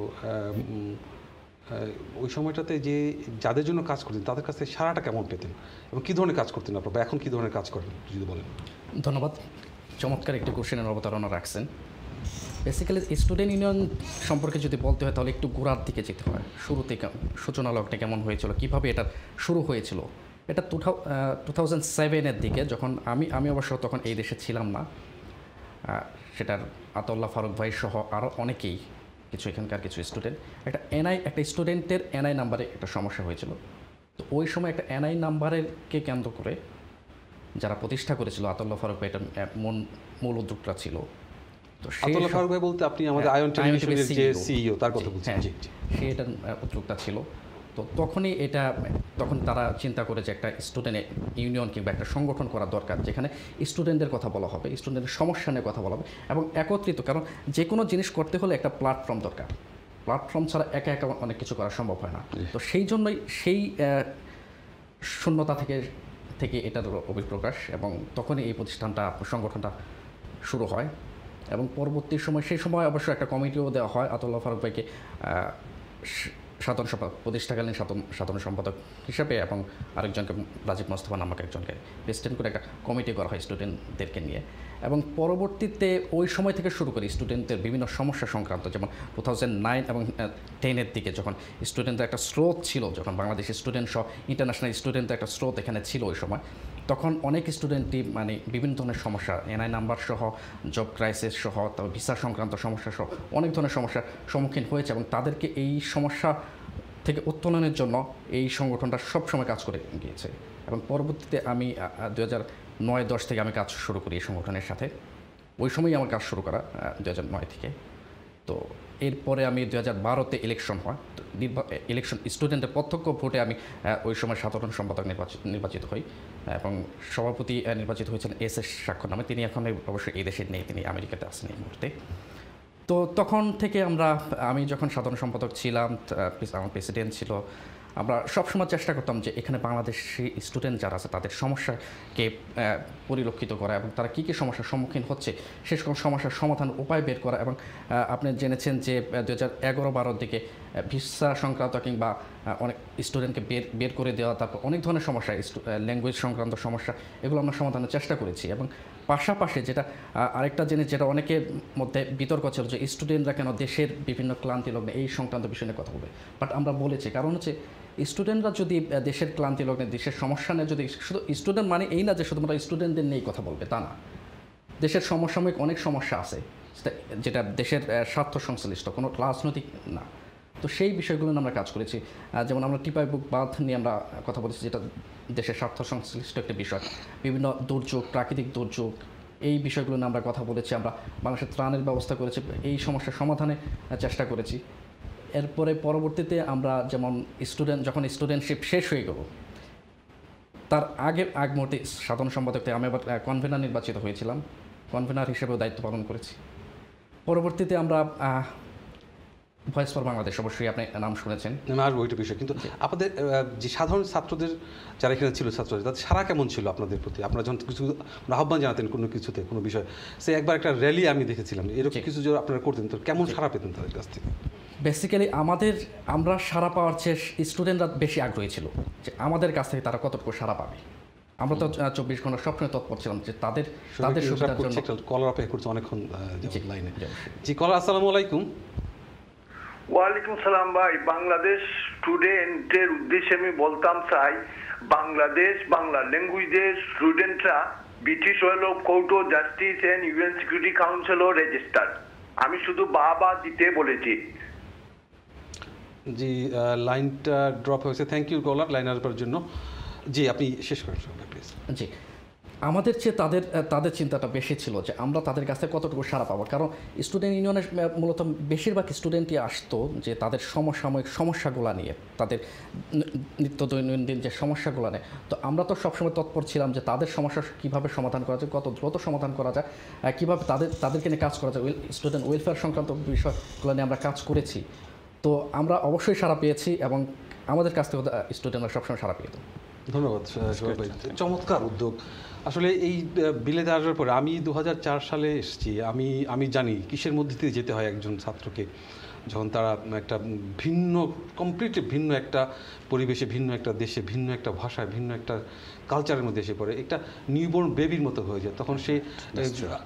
ওই সময়টাতে যে যাদের জন্য কাজ করতেন তাদের কাছে সারাটা কেমন পেতেন এবং কী ধরনের কাজ করতেন আপনারা, বা এখন কী ধরনের কাজ করেন যদি বলেন? ধন্যবাদ। চমৎকার একটি কোশ্চেনের অবতারণা রাখছেন। বেসিক্যালি স্টুডেন্ট ইউনিয়ন সম্পর্কে যদি বলতে হয় তাহলে একটু গোড়ার দিকে যেতে হয়। শুরুতে সূচনা লগ্নে কেমন হয়েছিল, কীভাবে এটা শুরু হয়েছিল। এটা 2007-এর দিকে, যখন আমি অবশ্য তখন এই দেশে ছিলাম না। সেটার আতাউল্লাহ ফারুক ভাই সহ আরও অনেকেই, এখানকার কিছু স্টুডেন্ট, একটা স্টুডেন্টের এনআই নাম্বারে একটা সমস্যা হয়েছিল। তো ওই সময় একটা এনআই নাম্বারকে কেন্দ্র করে যারা প্রতিষ্ঠা করেছিল, আতাউল্লাহ ফারুক ভাই এটা মূল উদ্যোক্তা ছিল। তো আতাউল্লাহ ফারুক ভাই বলতে আপনি আমাদের আয়ন টেলিভিশনের যে সিইও তার কথা বলছেন? জি, সে এটার উদ্যোক্তা ছিল। তো তখন তারা চিন্তা করে যে একটা স্টুডেন্ট ইউনিয়ন কিংবা একটা সংগঠন করা দরকার, যেখানে স্টুডেন্টদের কথা বলা হবে, স্টুডেন্টের সমস্যা নিয়ে কথা বলা হবে এবং একত্রিত। কারণ যে কোনো জিনিস করতে হলে একটা প্ল্যাটফর্ম দরকার, প্ল্যাটফর্ম ছাড়া একা একা অনেক কিছু করা সম্ভব হয় না। তো সেই জন্যই সেই শূন্যতা থেকে এটার অভিপ্রকাশ, এবং তখনই এই সংগঠনটা শুরু হয়। এবং পরবর্তী সময়, সেই সময় অবশ্য একটা কমিটিও দেওয়া হয় আতাউল্লাহ ফারুক ভাইকে সাধারণ সম্পাদক, প্রতিষ্ঠাকালীন সাধারণ সম্পাদক হিসেবে, এবং আরেকজনকে রাজীব মোস্তফা নামক একজনকে প্রেসিডেন্ট করে একটা কমিটি করা হয় স্টুডেন্টদেরকে নিয়ে। এবং পরবর্তীতে ওই সময় থেকে শুরু করে স্টুডেন্টদের বিভিন্ন সমস্যা সংক্রান্ত, যেমন 2009 এবং 10-এর দিকে যখন স্টুডেন্টদের একটা স্রোত ছিল, যখন বাংলাদেশি স্টুডেন্ট সহ ইন্টারন্যাশনাল স্টুডেন্টদের একটা স্রোত এখানে ছিল ওই সময়, তখন অনেক স্টুডেন্টই বিভিন্ন ধরনের সমস্যা, এনআই নাম্বার সহ, জব ক্রাইসিস সহ, তারপর ভিসা সংক্রান্ত সমস্যা সহ অনেক ধরনের সমস্যার সম্মুখীন হয়েছে। এবং তাদেরকে এই সমস্যা থেকে উত্তোলনের জন্য এই সংগঠনটা সবসময় কাজ করে গিয়েছে। এবং পরবর্তীতে আমি 2009-10 থেকে আমি কাজ শুরু করি এই সংগঠনের সাথে। ওই সময়ই আমার কাজ শুরু করা 2009 থেকে। তো এরপরে আমি 2012-তে ইলেকশন হয়, ইলেকশন স্টুডেন্টের প্রত্যক্ষ ভোটে আমি ওই সময় সাধারণ সম্পাদক নির্বাচিত হই, এবং সভাপতি নির্বাচিত হয়েছিলেন এস স্বাক্ষর নামে। তিনি এখন অবশ্যই এই দেশে নেই, তিনি আমেরিকাতে আছেন এই মুহূর্তে। তো তখন থেকে আমি যখন সাধারণ সম্পাদক ছিলাম, আমার প্রেসিডেন্ট ছিল, আমরা সবসময় চেষ্টা করতাম যে এখানে বাংলাদেশি স্টুডেন্ট যারা আছে তাদের সমস্যাকে পরিলক্ষিত করা, এবং তারা কী কী সমস্যার সম্মুখীন হচ্ছে সে সকল সমস্যার সমাধান উপায় বের করা। এবং আপনি জেনেছেন যে 2011-12 দিকে ভিসা সংক্রান্ত কিংবা অনেক স্টুডেন্টকে বের করে দেওয়া, তারপর অনেক ধরনের সমস্যা, ল্যাঙ্গুয়েজ সংক্রান্ত সমস্যা, এগুলো আমরা সমাধানের চেষ্টা করেছি। এবং পাশাপাশি যেটা আরেকটা জিনিস যেটা অনেকের মধ্যে বিতর্ক ছিল, যে স্টুডেন্টরা কেন দেশের বিভিন্ন ক্লান্তি লগ্নে এই সংক্রান্ত বিষয় নিয়ে কথা বলবে। বাট আমরা বলেছি, কারণ হচ্ছে স্টুডেন্টরা যদি দেশের ক্লান্তি লগ্নে, দেশের সমস্যা নিয়ে যদি, শুধু স্টুডেন্ট মানে এই না যে শুধুমাত্র স্টুডেন্টদের নিয়েই কথা বলবে, তা না। দেশের সমসাময়িক অনেক সমস্যা আছে যেটা দেশের স্বার্থ সংশ্লিষ্ট, কোনো রাজনৈতিক না। তো সেই বিষয়গুলো নিয়ে আমরা কাজ করেছি। যেমন আমরা টিপাই বুক বাঁধ নিয়ে আমরা কথা বলেছি, যেটা দেশের স্বার্থ সংশ্লিষ্ট একটা বিষয়। বিভিন্ন দুর্যোগ, প্রাকৃতিক দুর্যোগ, এই বিষয়গুলো নিয়ে আমরা কথা বলেছি। আমরা বাংলাদেশের ত্রাণের ব্যবস্থা করেছি, এই সমস্যার সমাধানে চেষ্টা করেছি। এরপরে পরবর্তীতে আমরা যখন স্টুডেন্টশিপ শেষ হয়ে গেল, তার আগ মুহূর্তে সাধারণ সম্পাদক থেকে আমি আবার কনভেনার নির্বাচিত হয়েছিলাম, কনভেনার হিসেবেও দায়িত্ব পালন করেছি। পরবর্তীতে আমরা ভয়েস ফর বাংলাদেশ অবশ্যই আপনি নাম শুনেছেন। আমি আসবো ওইটা বিষয়, কিন্তু আপনাদের যে সাধারণ ছাত্রদের যারা এখানে ছিল ছাত্রদের, তাদের সারা কেমন ছিল আপনাদের প্রতি? আপনারা যখন কিছু আহ্বান জানাতেন কোনো কিছুতে, কোনো বিষয়, সে একবার একটা র্যালি আমি দেখেছিলাম, এরকম কিছু যদি আপনারা করতেন তো কেমন সারা পেতেন তাদের কাছ থেকে? বেসিক্যালি আমরা সারা পাওয়ার চেয়ে স্টুডেন্টরা বেশি আগ্রহী ছিল যে আমাদের কাছ থেকে তারা কতটুকু সারা পাবে। আমরা তো 24 ঘন্টা সবসময় তৎপর ছিলাম যে তাদের সুবিধার জন্য। কলার অপেক্ষা করছে অনেকক্ষণ লাইনে। জি কলার, আসসালামু আলাইকুম। ওয়ালাইকুম সালাম ভাই। বাংলাদেশ স্টুডেন্টের উদ্দেশ্যে আমি বলতাম চাই, বাংলাদেশ বাংলা ল্যাঙ্গুয়েজের স্টুডেন্টরা British royal court of justice and UN security কাউন্সিলও রেজিস্টার। আমি শুধু বাবা দিতে বলেছি। জি লাইনটা ড্রপ হয়েছে, থ্যাংক ইউ কলার লাইন আসবার জন্য। জি আপনি শেষ করেন প্লিজ। জি, আমাদের চেয়ে তাদের চিন্তাটা বেশি ছিল যে আমরা তাদের কাছে কতটুকু সাড়া পাবো। কারণ স্টুডেন্ট ইউনিয়নের মূলত বেশিরভাগ স্টুডেন্টই আসতো যে তাদের সমসাময়িক সমস্যাগুলো নিয়ে, তাদের নিত্য দৈনন্দিন যে সমস্যাগুলো নিয়ে। তো আমরা তো সবসময় তৎপর ছিলাম যে তাদের সমস্যা কীভাবে সমাধান করা যায়, কত দ্রুত সমাধান করা যায়, কীভাবে তাদেরকে নিয়ে কাজ করা যায়, স্টুডেন্ট ওয়েলফেয়ার সংক্রান্ত বিষয়গুলো নিয়ে আমরা কাজ করেছি। তো আমরা অবশ্যই সাড়া পেয়েছি এবং আমাদের কাছ থেকে স্টুডেন্টরা সবসময় সাড়া পেয়ে। ধন্যবাদ সোহেল ভাই, চমৎকার উদ্যোগ। আসলে এই বিলেতে আসার পরে আমি 2004 সালে এসেছি। আমি জানি কিসের মধ্যে দিয়ে যেতে হয় একজন ছাত্রকে যখন তারা একটা কমপ্লিটলি ভিন্ন একটা পরিবেশে, ভিন্ন একটা দেশে, ভিন্ন একটা ভাষায়, ভিন্ন একটা কালচারের মধ্যে এসে পড়ে, একটা নিউবর্ন বেবির মতো হয়ে যায়। তখন সে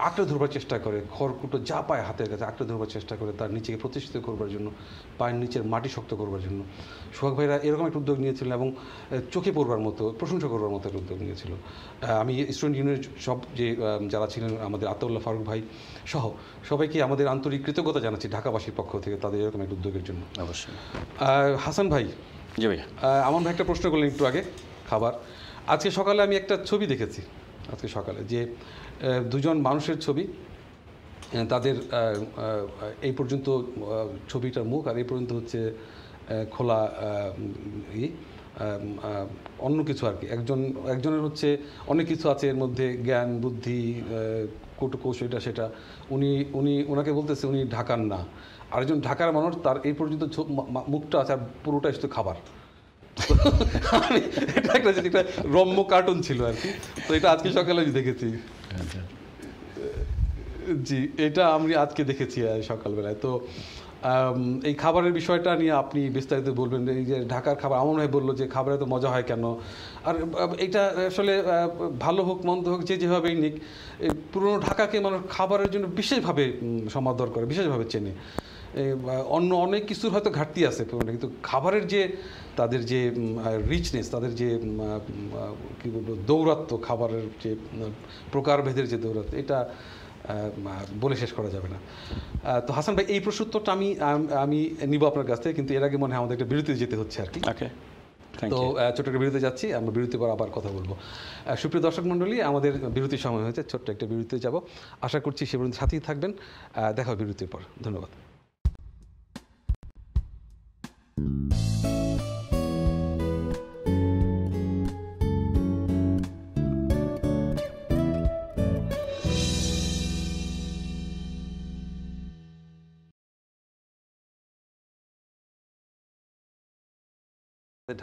আঁকড়ে ধরবার চেষ্টা করে, খড়কুটো যা পায় হাতের কাছে আঁকড়ে ধরবার চেষ্টা করে তার নিচেকে প্রতিষ্ঠিত করবার জন্য, পায়ের নিচের মাটি শক্ত করবার জন্য। সোহাগ ভাইরা এরকম একটা উদ্যোগ নিয়েছিলেন এবং চোখে পড়বার মতো, প্রশংসা করবার মতো একটা উদ্যোগ নিয়েছিল। আমি স্টুডেন্ট ইউনিয়নের সব যারা ছিলেন, আমাদের আতাউল্লাহ ফারুক ভাই সহ সবাইকে আমাদের আন্তরিক কৃতজ্ঞতা জানাচ্ছি ঢাকাবাসীর পক্ষ থেকে তাদের এরকম একটা উদ্যোগের জন্য। অবশ্যই। হাসান ভাই, জি ভাইয়া, আমার ভাই একটা প্রশ্ন করলেন একটু আগে খাবার। আজকে সকালে আমি একটা ছবি দেখেছি, আজকে সকালে যে দুজন মানুষের ছবি, তাদের এই পর্যন্ত ছবিটার মুখ আর এই পর্যন্ত হচ্ছে খোলা অন্য কিছু আর কি। একজনের হচ্ছে অনেক কিছু আছে এর মধ্যে, জ্ঞান বুদ্ধি কৌশল এটা সেটা। ওনাকে বলতেছে উনি ঢাকার না। আরেকজন ঢাকার মানুষ, তার এই পর্যন্ত মুখটা আছে আর পুরোটা শুধু খাবার। এটা একটা রম্য কার্টুন ছিল আর কি। তো এটা আজকে সকালে আমি দেখেছি। জি এটা আমি আজকে দেখেছি সকালবেলায়। তো এই খাবারের বিষয়টা নিয়ে আপনি বিস্তারিত বলবেন। এই যে ঢাকার খাবার, আমার ভাই বললো যে খাবারে তো মজা হয় কেন, আর এটা আসলে ভালো হোক মন্দ হোক যে যেভাবেই নিক, পুরনো ঢাকাকে মানুষ খাবারের জন্য বিশেষভাবে সমাদর করে, বিশেষভাবে চেনে। অন্য অনেক কিছুর হয়তো ঘাটতি আছে, কিন্তু খাবারের যে তাদের যে রিচনেস, তাদের যে কী বলবো দৌরাত্ম্য, খাবারের যে প্রকারভেদের যে দৌরাত্ম্য, এটা বলে শেষ করা যাবে না। তো হাসান ভাই, এই প্রশ্ন উত্তরটা আমি নিব আপনার কাছ থেকে, কিন্তু এর আগে মনে হয় আমাদের একটা বিরতিতে যেতে হচ্ছে আর কি। তো ছোট্ট একটা বিরতি যাচ্ছি, আমরা বিরতির পর আবার কথা বলবো। সুপ্রিয় দর্শক মণ্ডলী, আমাদের বিরতির সময় হয়েছে, ছোট্ট একটা বিরতিতে যাব। আশা করছি সে পর্যন্ত সাথেই থাকবেন। দেখা হবে বিরতির পর। ধন্যবাদ।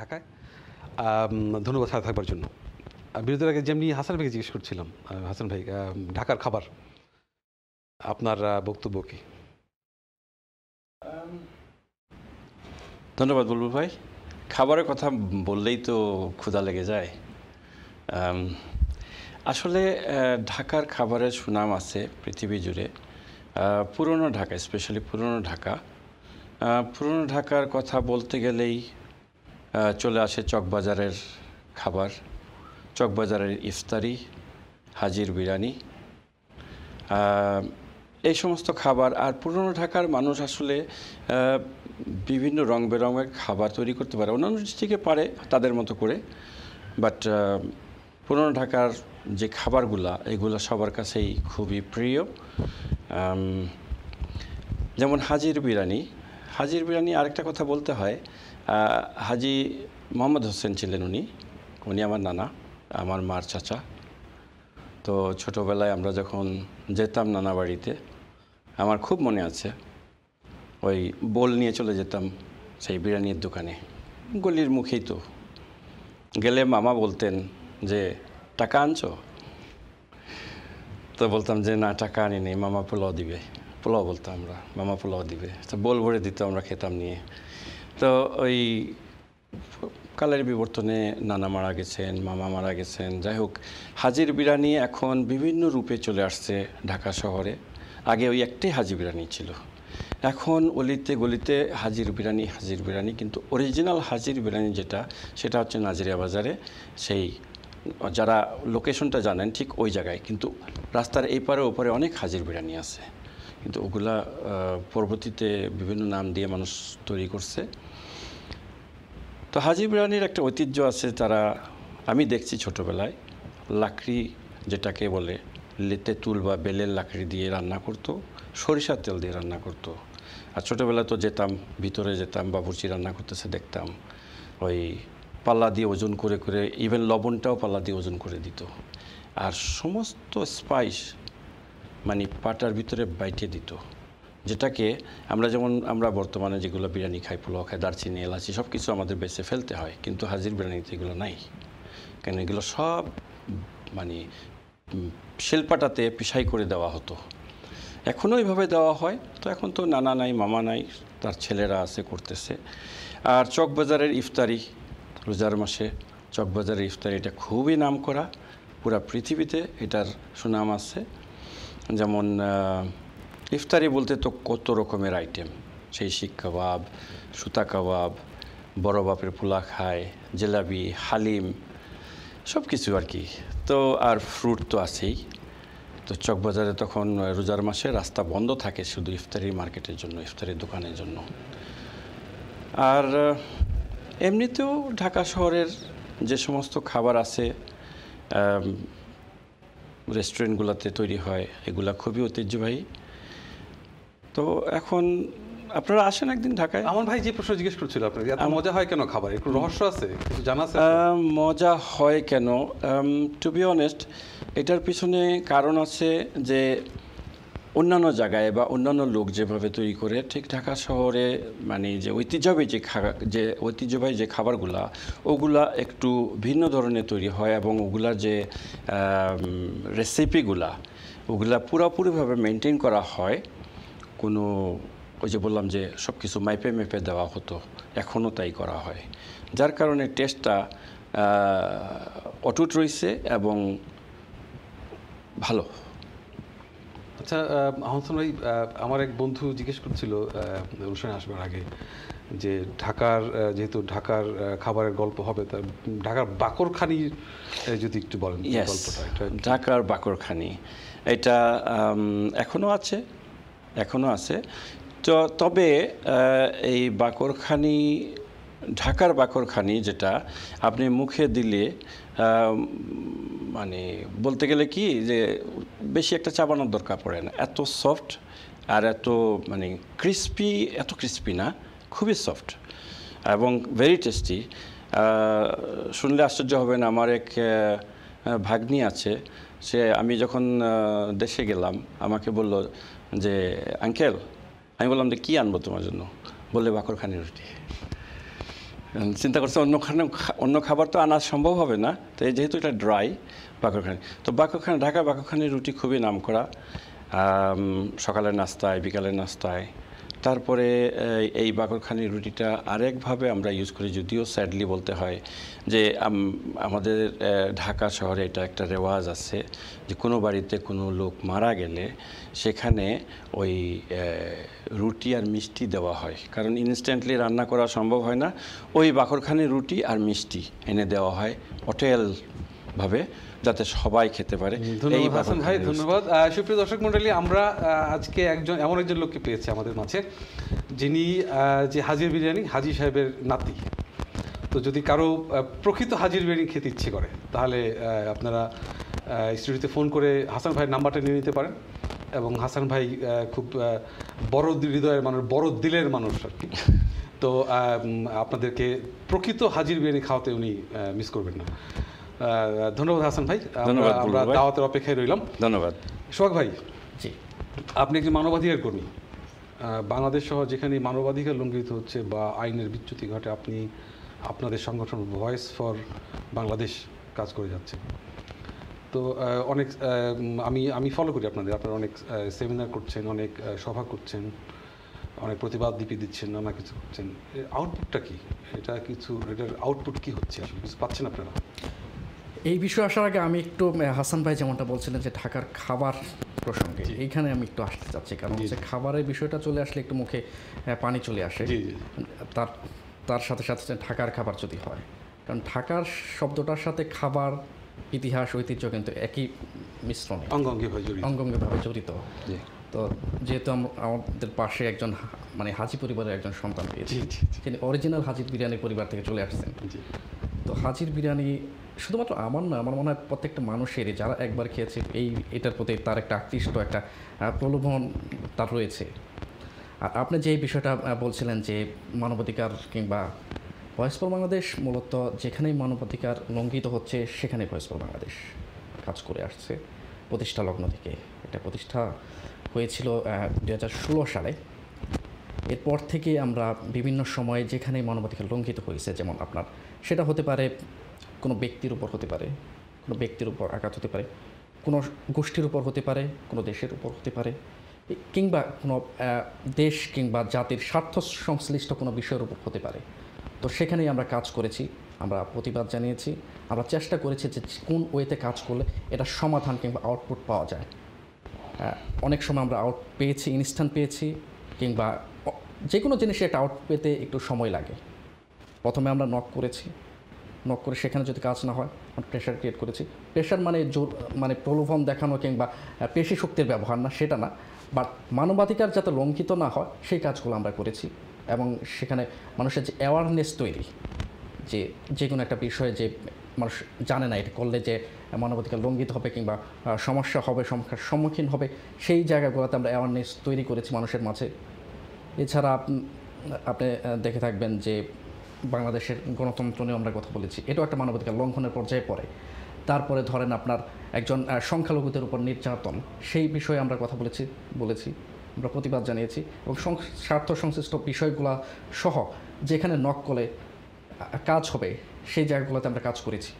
ঢাকায় ধন্যবাদ সাথে থাকবার জন্য। বিরতির আগে যেমনি হাসান ভাইকে জিজ্ঞেস করছিলাম, হাসান ভাই ঢাকার খাবার আপনার বক্তব্য কি? ধন্যবাদ বুলবুল ভাই। খাবারের কথা বললেই তো ক্ষুধা লেগে যায়। আসলে ঢাকার খাবারের সুনাম আছে পৃথিবী জুড়ে। পুরনো ঢাকা, স্পেশালি পুরনো ঢাকার কথা বলতে গেলেই চলে আসে চকবাজারের খাবার, চকবাজারের ইফতারি, হাজির বিরিয়ানি, এই সমস্ত খাবার। আর পুরনো ঢাকার মানুষ আসলে বিভিন্ন রং বেরঙের খাবার তৈরি করতে পারে, অন্যান্য ডিস্ট্রিক্টে পারে তাদের মতো করে, বাট পুরনো ঢাকার যে খাবারগুলা, এগুলো সবার কাছেই খুবই প্রিয়। যেমন হাজির বিরিয়ানি। আরেকটা কথা বলতে হয়, হাজি মোহাম্মদ হোসেন ছিলেন উনি আমার নানা, আমার মার চাচা। তো ছোটোবেলায় আমরা যখন যেতাম নানা বাড়িতে, আমার খুব মনে আছে ওই বোল নিয়ে চলে যেতাম সেই বিরিয়ানির দোকানে, গলির মুখেই তো। গেলে মামা বলতেন যে টাকা আনছো, তো বলতাম যে না টাকা আনি নেই, মামা পোলাও দিবে। পোলাও বলতাম আমরা, মামা পোলাও দিবে, তো বোল ভরে দিত, আমরা খেতাম নিয়ে। তো ওই কালের বিবর্তনে নানা মারা গেছেন, মামা মারা গেছেন, যাই হোক হাজির বিরিয়ানি এখন বিভিন্ন রূপে চলে আসছে ঢাকা শহরে। আগে ওই একটাই হাজির বিরিয়ানি ছিল, এখন অলিতে গলিতে হাজির বিরিয়ানি, কিন্তু অরিজিনাল হাজির বিরিয়ানি যেটা, সেটা হচ্ছে নাজিরিয়া বাজারে, সেই যারা লোকেশনটা জানেন ঠিক ওই জায়গায়। কিন্তু রাস্তার এই পারে ওপারে অনেক হাজির বিরিয়ানি আছে, কিন্তু ওগুলা পরবর্তীতে বিভিন্ন নাম দিয়ে মানুষ তৈরি করছে। তো হাজির বিরিয়ানির একটা ঐতিহ্য আছে, তারা আমি দেখছি ছোটোবেলায় লাকড়ি যেটাকে বলে তেঁতুল বা বেলের লাকড়ি দিয়ে রান্না করতো, সরিষার তেল দিয়ে রান্না করতো। আর ছোটোবেলায় তো যেতাম, ভিতরে যেতাম, বাবুর্চি রান্না করতেছে দেখতাম, ওই পাল্লা দিয়ে ওজন করে করে, ইভেন লবণটাও পাল্লা দিয়ে ওজন করে দিত। আর সমস্ত স্পাইস মানে পাটার ভিতরে বাইটে দিত, যেটাকে আমরা বর্তমানে যেগুলো বিরিয়ানি খাই, পোলাও খাই, দারচিনি এলাচি সব কিছু আমাদের বেছে ফেলতে হয়, কিন্তু হাজির বিরিয়ানিতে এগুলো নাই। কেন এগুলো সব মানে শিলপাটাতে পিসাই করে দেওয়া হতো, এখনও এইভাবে দেওয়া হয়। তো এখন তো নানা নাই, মামা নাই, তার ছেলেরা আছে করতেছে। আর চকবাজারের ইফতারি, রোজার মাসে চকবাজারের ইফতারি, এটা খুবই নাম করা, পুরা পৃথিবীতে এটার সুনাম আছে। যেমন ইফতারি বলতে তো কত রকমের আইটেম, সেই শিক কাবাব, সুতা কাবাব, বড় বাপের পোলা খায়, জিলাপি, হালিম, সব কিছু আর কি। তো আর ফ্রুট তো আছেই। তো চকবাজারে তখন রোজার মাসে রাস্তা বন্ধ থাকে শুধু ইফতারি মার্কেটের জন্য, ইফতারির দোকানের জন্য। আর এমনিতেও ঢাকা শহরের যে সমস্ত খাবার আছে রেস্টুরেন্টগুলোতে তৈরি হয়, এগুলা খুবই ঐতিহ্যবাহী। তো এখন আপনারা আসেন একদিন ঢাকায়। আমার ভাই যে প্রশ্ন জিজ্ঞেস করছিল আপনাকে, এত মজা হয় কেন খাবার, একটু রহস্য আছে, কিছু জানা আছে? মজা হয় কেন, টু বি অনেস্ট এটার পিছনে কারণ আছে যে অন্যান্য জায়গায় বা অন্যান্য লোক যেভাবে তৈরি করে, ঠিক ঢাকা শহরে মানে যে ঐতিহ্যবাহী যে খাবারগুলা, ওগুলা একটু ভিন্ন ধরনের তৈরি হয়, এবং ওগুলার যে রেসিপিগুলা, ওগুলা পুরোপুরিভাবে মেনটেন করা হয়। কোনো ওই যে বললাম যে সব কিছু মাইপে মেপে দেওয়া হতো, এখনও তাই করা হয়, যার কারণে টেস্টটা অটুট রয়েছে এবং ভালো। আচ্ছা আহসান ভাই, আমার এক বন্ধু জিজ্ঞেস করছিল অনুষ্ঠানে আসবার আগে যে যেহেতু ঢাকার খাবারের গল্প হবে, তার ঢাকার বাকরখানি যদি একটু বলেন গল্পটা। ঢাকার বাকরখানি এটা এখনও আছে। তো তবে এই বাকরখানি, ঢাকার বাকরখানি যেটা আপনি মুখে দিলে মানে বলতে গেলে কি যে বেশি একটা চাবানোর দরকার পড়ে না, এত সফট আর এত মানে ক্রিস্পি না, খুবই সফট এবং ভেরি টেস্টি। শুনলে আশ্চর্য হবেন, আমার এক ভাগ্নি আছে, আমি যখন দেশে গেলাম আমাকে বলল যে আঙ্কেল, আমি বললাম যে কী আনবো তোমার জন্য, বললে বাকরখানি রুটি। চিন্তা করছে অন্য খাবার তো আনা সম্ভব হবে না, তো যেহেতু এটা ড্রাই বাকরখানি, তো ঢাকা বাকরখানির রুটি খুবই নাম করা, সকালের নাস্তায়, বিকালের নাস্তায়। তারপরে এই বাকরখানির রুটিটা আরেকভাবে আমরা ইউজ করি, যদিও স্যাডলি বলতে হয় যে আমাদের ঢাকা শহরে এটা একটা রেওয়াজ আছে যে কোনো বাড়িতে কোনো লোক মারা গেলে সেখানে ওই রুটি আর মিষ্টি দেওয়া হয়, কারণ ইনস্ট্যান্টলি রান্না করা সম্ভব হয় না। ওই বাকরখানির রুটি আর মিষ্টি এনে দেওয়া হয় হোটেলভাবে, যাতে সবাই খেতে পারে। ধন্যবাদ হাসান ভাই, ধন্যবাদ। সুপ্রিয় দর্শক মণ্ডলী, আমরা আজকে এমন একজন লোককে পেয়েছি আমাদের মাঝে, যিনি যে হাজির বিরিয়ানি, হাজি সাহেবের নাতি। তো যদি কারো প্রকৃত হাজির বিরিয়ানি খেতে ইচ্ছে করে, তাহলে আপনারা স্টুডিওতে ফোন করে হাসান ভাইয়ের নাম্বারটা নিয়ে নিতে পারেন। এবং হাসান ভাই খুব বড় হৃদয়ের মানুষ, বড় দিলের মানুষ আর কি। তো আপনাদেরকে প্রকৃত হাজির বিরিয়ানি খাওয়াতে উনি মিস করবেন না। ধন্যবাদ হাসান ভাই, আমরা দাওয়াতের অপেক্ষায় রইলাম। ধন্যবাদ। সোহাগ ভাই, জি, আপনি একজন মানবাধিকার কর্মী, বাংলাদেশ সহ যেখানে মানবাধিকার লঙ্ঘিত হচ্ছে বা আইনের বিচ্যুতি ঘটে, আপনি আপনাদের সংগঠন ভয়েস ফর বাংলাদেশ কাজ করে যাচ্ছে। তো অনেক আমি ফলো করি আপনারা অনেক সেমিনার করছেন, অনেক সভা করছেন, অনেক প্রতিবাদ লিপি দিচ্ছেন, নানা কিছু করছেন। আউটপুটটা কি? এটার আউটপুট কি হচ্ছে? আসলে কিছু পাচ্ছেন আপনারা? এই বিষয়ে আসার আগে আমি একটু হাসান ভাই যেমনটা বলছিলেন যে ঢাকার খাবার প্রসঙ্গে, এইখানে আমি একটু আসতে চাচ্ছি, কারণ হচ্ছে খাবারের বিষয়টা চলে আসলে একটু মুখে পানি চলে আসে। তার সাথে সাথে ঢাকার খাবার যদি হয়, কারণ ঢাকার শব্দটার সাথে খাবার, ইতিহাস, ঐতিহ্য কিন্তু একই মিশ্রণে অঙ্গাঙ্গিভাবে জড়িত। তো যেহেতু আমাদের পাশে একজন মানে হাজি পরিবারের একজন সন্তান পেয়েছি, তিনি অরিজিনাল হাজির বিরিয়ানি পরিবার থেকে চলে আসছেন। তো হাজির বিরিয়ানি শুধুমাত্র আমার না, আমার মনে হয় প্রত্যেকটা মানুষেরই, যারা একবার খেয়েছে এটার প্রতি তার একটা আকৃষ্ট, একটা প্রলোভন তার রয়েছে। আর আপনি যে বিষয়টা বলছিলেন যে মানবাধিকার কিংবা ভয়েস ফর বাংলাদেশ, মূলত যেখানেই মানবাধিকার লঙ্ঘিত হচ্ছে সেখানেই ভয়েস ফর বাংলাদেশ কাজ করে আসছে প্রতিষ্ঠা লগ্ন থেকে। এটা প্রতিষ্ঠা হয়েছিল 2016 সালে। এরপর থেকে আমরা বিভিন্ন সময়ে যেখানে মানবাধিকার লঙ্ঘিত হয়েছে, যেমন আপনার সেটা হতে পারে কোনো ব্যক্তির উপর হতে পারে, কোনো ব্যক্তির উপর আঘাত হতে পারে, কোনো গোষ্ঠীর উপর হতে পারে, কোনো দেশের উপর হতে পারে, কিংবা কোনো দেশ কিংবা জাতির স্বার্থ সংশ্লিষ্ট কোনো বিষয়ের উপর হতে পারে। তো সেখানেই আমরা কাজ করেছি, আমরা প্রতিবাদ জানিয়েছি, আমরা চেষ্টা করেছি যে কোন ওয়েতে কাজ করলে এটা সমাধান কিংবা আউটপুট পাওয়া যায়। অনেক সময় আমরা আউট পেয়েছি, ইনস্ট্যান্ট পেয়েছি, কিংবা যে কোনো জিনিসে একটা আউট পেতে একটু সময় লাগে। প্রথমে আমরা নক করে সেখানে যদি কাজ না হয়, আমরা প্রেশার ক্রিয়েট করেছি। প্রেশার মানে জোর, মানে প্রলোভন দেখানো কিংবা পেশি শক্তির ব্যবহার না, সেটা না, বাট মানবাধিকার যাতে লঙ্ঘিত না হয় সেই কাজগুলো আমরা করেছি। এবং সেখানে মানুষের যে অ্যাওয়ারনেস তৈরি, যে কোনো একটা বিষয়ে যে মানুষ জানে না এটা করলে যে মানবাধিকার লঙ্ঘিত হবে কিংবা সমস্যা হবে, সমস্যার সম্মুখীন হবে, সেই জায়গাগুলোতে আমরা অ্যাওয়ারনেস তৈরি করেছি মানুষের মাঝে। এছাড়া আপনি দেখে থাকবেন যে বাংলাদেশের গণতন্ত্র নিয়ে আমরা কথা বলেছি, এটাও একটা মানবাধিকার লঙ্ঘনের পর্যায়ে পড়ে। তারপরে ধরেন আপনার একজন সংখ্যালঘুদের উপর নির্যাতন, সেই বিষয়ে আমরা কথা বলেছি, আমরা প্রতিবাদ জানিয়েছি, এবং স্বার্থ সংশ্লিষ্ট বিষয়গুলো সহ যেখানে নক করলে কাজ হবে সেই জায়গাগুলোতে আমরা কাজ করেছি।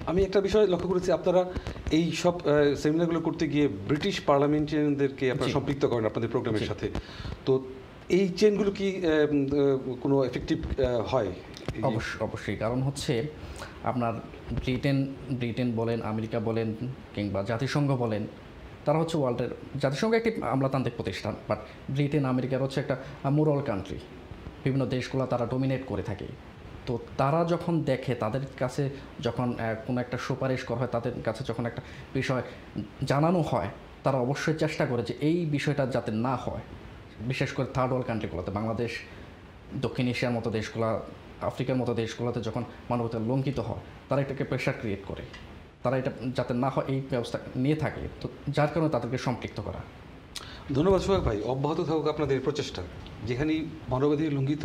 আমি একটা বিষয় লক্ষ্য করেছি, আপনারা এই সব সেমিনারগুলো করতে গিয়ে ব্রিটিশ পার্লামেন্টারিয়ানদেরকে আপনারা সম্পৃক্ত করেন আপনাদের প্রোগ্রামের সাথে। তো এই চেনগুলো কি কোনো এফেক্টিভ হয়? অবশ্যই, কারণ হচ্ছে আপনার ব্রিটেন বলেন, আমেরিকা বলেন, কিংবা জাতিসংঘ বলেন, তারা হচ্ছে ওয়ার্ল্ডের, জাতিসংঘ একটি আমলাতান্ত্রিক প্রতিষ্ঠান, বাট ব্রিটেন আমেরিকার হচ্ছে একটা মোরাল কান্ট্রি। বিভিন্ন দেশগুলো তারা ডোমিনেট করে থাকে। তো তারা যখন দেখে, তাদের কাছে যখন কোনো একটা সুপারিশ করা হয়, তাদের কাছে যখন একটা বিষয় জানানো হয়, তারা অবশ্যই চেষ্টা করে যে এই বিষয়টা যাতে না হয়। বিশেষ করে থার্ড ওয়ার্ল্ড কান্ট্রিগুলোতে, বাংলাদেশ, দক্ষিণ এশিয়ার মতো দেশগুলো, আফ্রিকার মতো দেশগুলোতে যখন মানবাধিকার লঙ্ঘিত হয়, তারা এটাকে প্রেশার ক্রিয়েট করে, তারা এটা যাতে না হয় এই ব্যবস্থা নিয়ে থাকে। তো যার কারণে তাদেরকে সম্পৃক্ত করা। ধন্যবাদ সোহাগ ভাই, অব্যাহত থাকুক আপনাদের প্রচেষ্টা, যেখানেই মানবাধিকার লঙ্ঘিত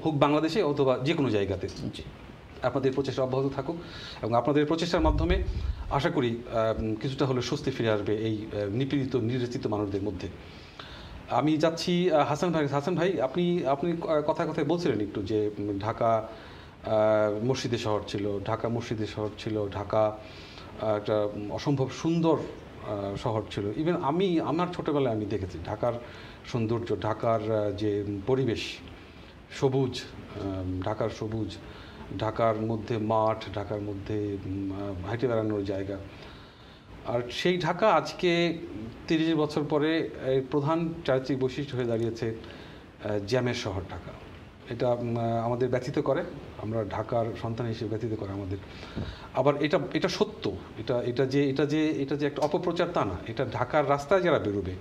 হোক বাংলাদেশে অথবা যে কোনো জায়গাতে। আপনাদের প্রচেষ্টা অব্যাহত থাকুক, এবং আপনাদের প্রচেষ্টার মাধ্যমে আশা করি কিছুটা হলেও স্বস্তি ফিরে আসবে এই নিপীড়িত নির্যাতিত মানুষদের মধ্যে। আমি যাচ্ছি হাসান ভাই, আপনি কথায় বলছিলেন একটু যে ঢাকা মসজিদের শহর ছিল, ঢাকা একটা অসম্ভব সুন্দর শহর ছিল। ইভেন আমার ছোটোবেলায় আমি দেখেছি ঢাকার সৌন্দর্য, ঢাকার যে পরিবেশ, ঢাকার মধ্যে মাঠ, ঢাকার মধ্যে হাঁটে বেড়ানোর জায়গা। আর সেই ঢাকা আজকে 30 বছর পরে প্রধান চারিত্রিক বৈশিষ্ট্য হয়ে দাঁড়িয়েছে জ্যামের শহর ঢাকা। এটা আমাদের ব্যথিত করে, আমরা ঢাকার সন্তান হিসেবে ব্যথিত করে আমাদের। আবার এটা সত্য, এটা যে একটা অপপ্রচার তা না, এটা ঢাকার রাস্তায় যারা বেরোবে,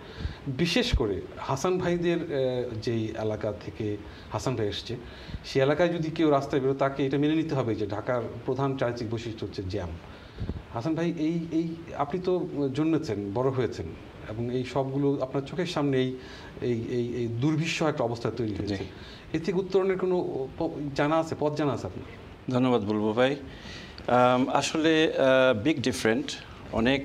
বিশেষ করে হাসান ভাইদের যেই এলাকা থেকে হাসান ভাই এসছে, সেই এলাকায় যদি কেউ রাস্তায় বেরো, তাকে এটা মেনে নিতে হবে যে ঢাকার প্রধান চারিত্রিক বৈশিষ্ট্য হচ্ছে জ্যাম। হাসান ভাই, এই আপনি তো জন্মেছেন, বড় হয়েছেন, এবং এই সবগুলো আপনার চোখের সামনে এই দুর্বিষহ একটা অবস্থা তৈরি হয়েছে। এ থেকে উত্তরণের কোনো পথ জানা আছে আপনার? ধন্যবাদ বুলবুল ভাই। আসলে বিগ ডিফারেন্ট, অনেক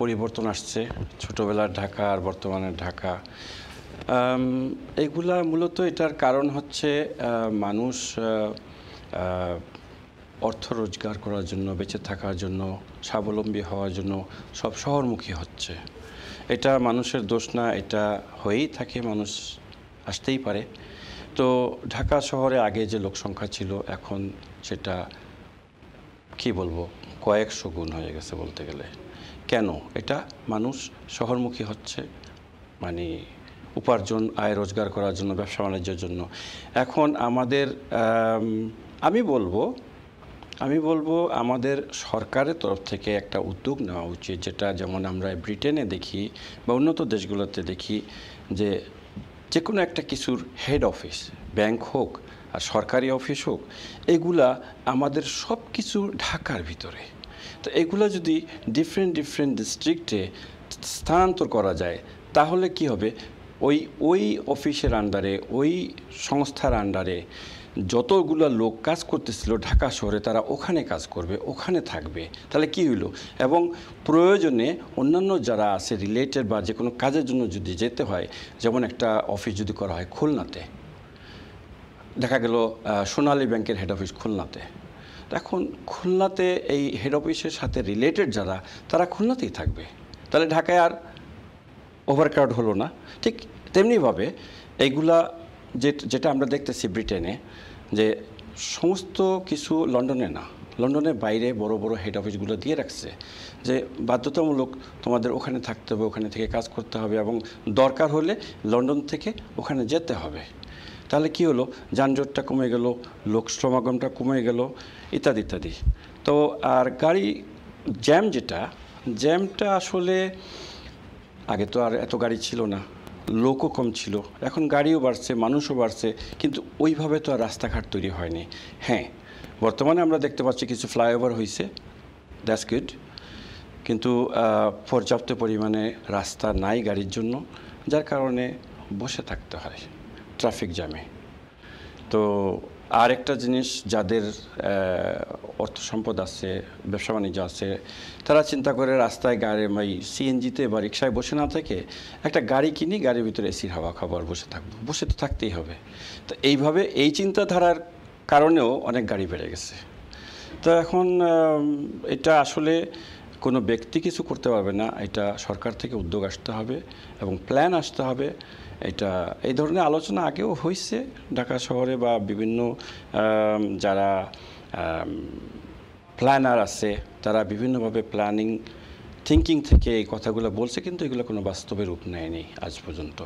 পরিবর্তন আসছে ছোটোবেলার ঢাকা আর বর্তমানের ঢাকা। এগুলা মূলত এটার কারণ হচ্ছে মানুষ অর্থ রোজগার করার জন্য, বেঁচে থাকার জন্য, স্বাবলম্বী হওয়ার জন্য সব শহরমুখী হচ্ছে। এটা মানুষের দোষ না, এটা হয়েই থাকে, মানুষ আসতেই পারে। তো ঢাকা শহরে আগে যে লোকসংখ্যা ছিল এখন সেটা কি বলবো কয়েকশো গুণ হয়ে গেছে বলতে গেলে। কেন? এটা মানুষ শহরমুখী হচ্ছে, মানে উপার্জন, আয় রোজগার করার জন্য, ব্যবসা বাণিজ্যের জন্য। এখন আমাদের আমি বলবো আমাদের সরকারের তরফ থেকে একটা উদ্যোগ নেওয়া উচিত, যেটা যেমন আমরা ব্রিটেনে দেখি বা উন্নত দেশগুলোতে দেখি, যে কোনো একটা কিছুর হেড অফিস, ব্যাংক হোক আর সরকারি অফিস হোক, এগুলা আমাদের সব কিছু ঢাকার ভিতরে। তো এগুলো যদি ডিফারেন্ট ডিস্ট্রিক্টে স্থানান্তর করা যায় তাহলে কি হবে, ওই অফিসের আন্ডারে, ওই সংস্থার আন্ডারে যতগুলো লোক কাজ করতেছিল ঢাকা শহরে, তারা ওখানে কাজ করবে, ওখানে থাকবে। তাহলে কি হইলো, এবং প্রয়োজনে অন্যান্য যারা আছে রিলেটেড বা যে কোনো কাজের জন্য যদি যেতে হয়, যেমন একটা অফিস যদি করা হয় খুলনাতে, দেখা গেল সোনালী ব্যাংকের হেড অফিস খুলনাতে, এখন খুলনাতে এই হেড অফিসের সাথে রিলেটেড যারা, তারা খুলনাতেই থাকবে। তাহলে ঢাকায় আর ওভারক্রাউড হলো না। ঠিক তেমনিভাবে এইগুলা যেটা আমরা দেখতেছি ব্রিটেনে, যে সমস্ত কিছু লন্ডনে না, লন্ডনের বাইরে বড় বড় হেড অফিসগুলো দিয়ে রাখছে যে বাধ্যতামূলক তোমাদের ওখানে থাকতে হবে, ওখানে থেকে কাজ করতে হবে, এবং দরকার হলে লন্ডন থেকে ওখানে যেতে হবে। তাহলে কি হলো, যানজটটা কমে গেল, লোক সমাগমটা কমে গেল, ইত্যাদি ইত্যাদি। তো আর গাড়ি জ্যামটা আসলে আগে তো আর এত গাড়ি ছিল না, লোকও কম ছিল, এখন গাড়িও বাড়ছে, মানুষও বাড়ছে, কিন্তু ওইভাবে তো আর রাস্তাঘাট তৈরি হয়নি। হ্যাঁ, বর্তমানে আমরা দেখতে পাচ্ছি কিছু ফ্লাইওভার হয়েছে, দ্যাটস গুড, কিন্তু পর্যাপ্ত পরিমাণে রাস্তা নাই গাড়ির জন্য, যার কারণে বসে থাকতে হয় ট্রাফিক জ্যামে। তো আর একটা জিনিস, যাদের অর্থ সম্পদ আছে, ব্যবসা বাণিজ্য আছে, তারা চিন্তা করে রাস্তায় গাড়ি সিএনজিতে বা রিক্সায় বসে না থেকে একটা গাড়ি কিনি, গাড়ির ভিতরে এসির হাওয়া খাবার বসে থাকবো, বসে তো থাকতেই হবে। তো এইভাবে এই চিন্তাধারার কারণেও অনেক গাড়ি বেড়ে গেছে। তো এখন এটা আসলে কোনো ব্যক্তি কিছু করতে পারবে না, এটা সরকার থেকে উদ্যোগ আসতে হবে এবং প্ল্যান আসতে হবে। এই ধরনের আলোচনা আগেও হয়েছে ঢাকা শহরে, বা বিভিন্ন যারা প্ল্যানার আছে তারা বিভিন্নভাবে থিঙ্কিং থেকে এই কথাগুলো বলছে, কিন্তু এগুলো কোনো বাস্তবে রূপ নেয়নি আজ পর্যন্ত।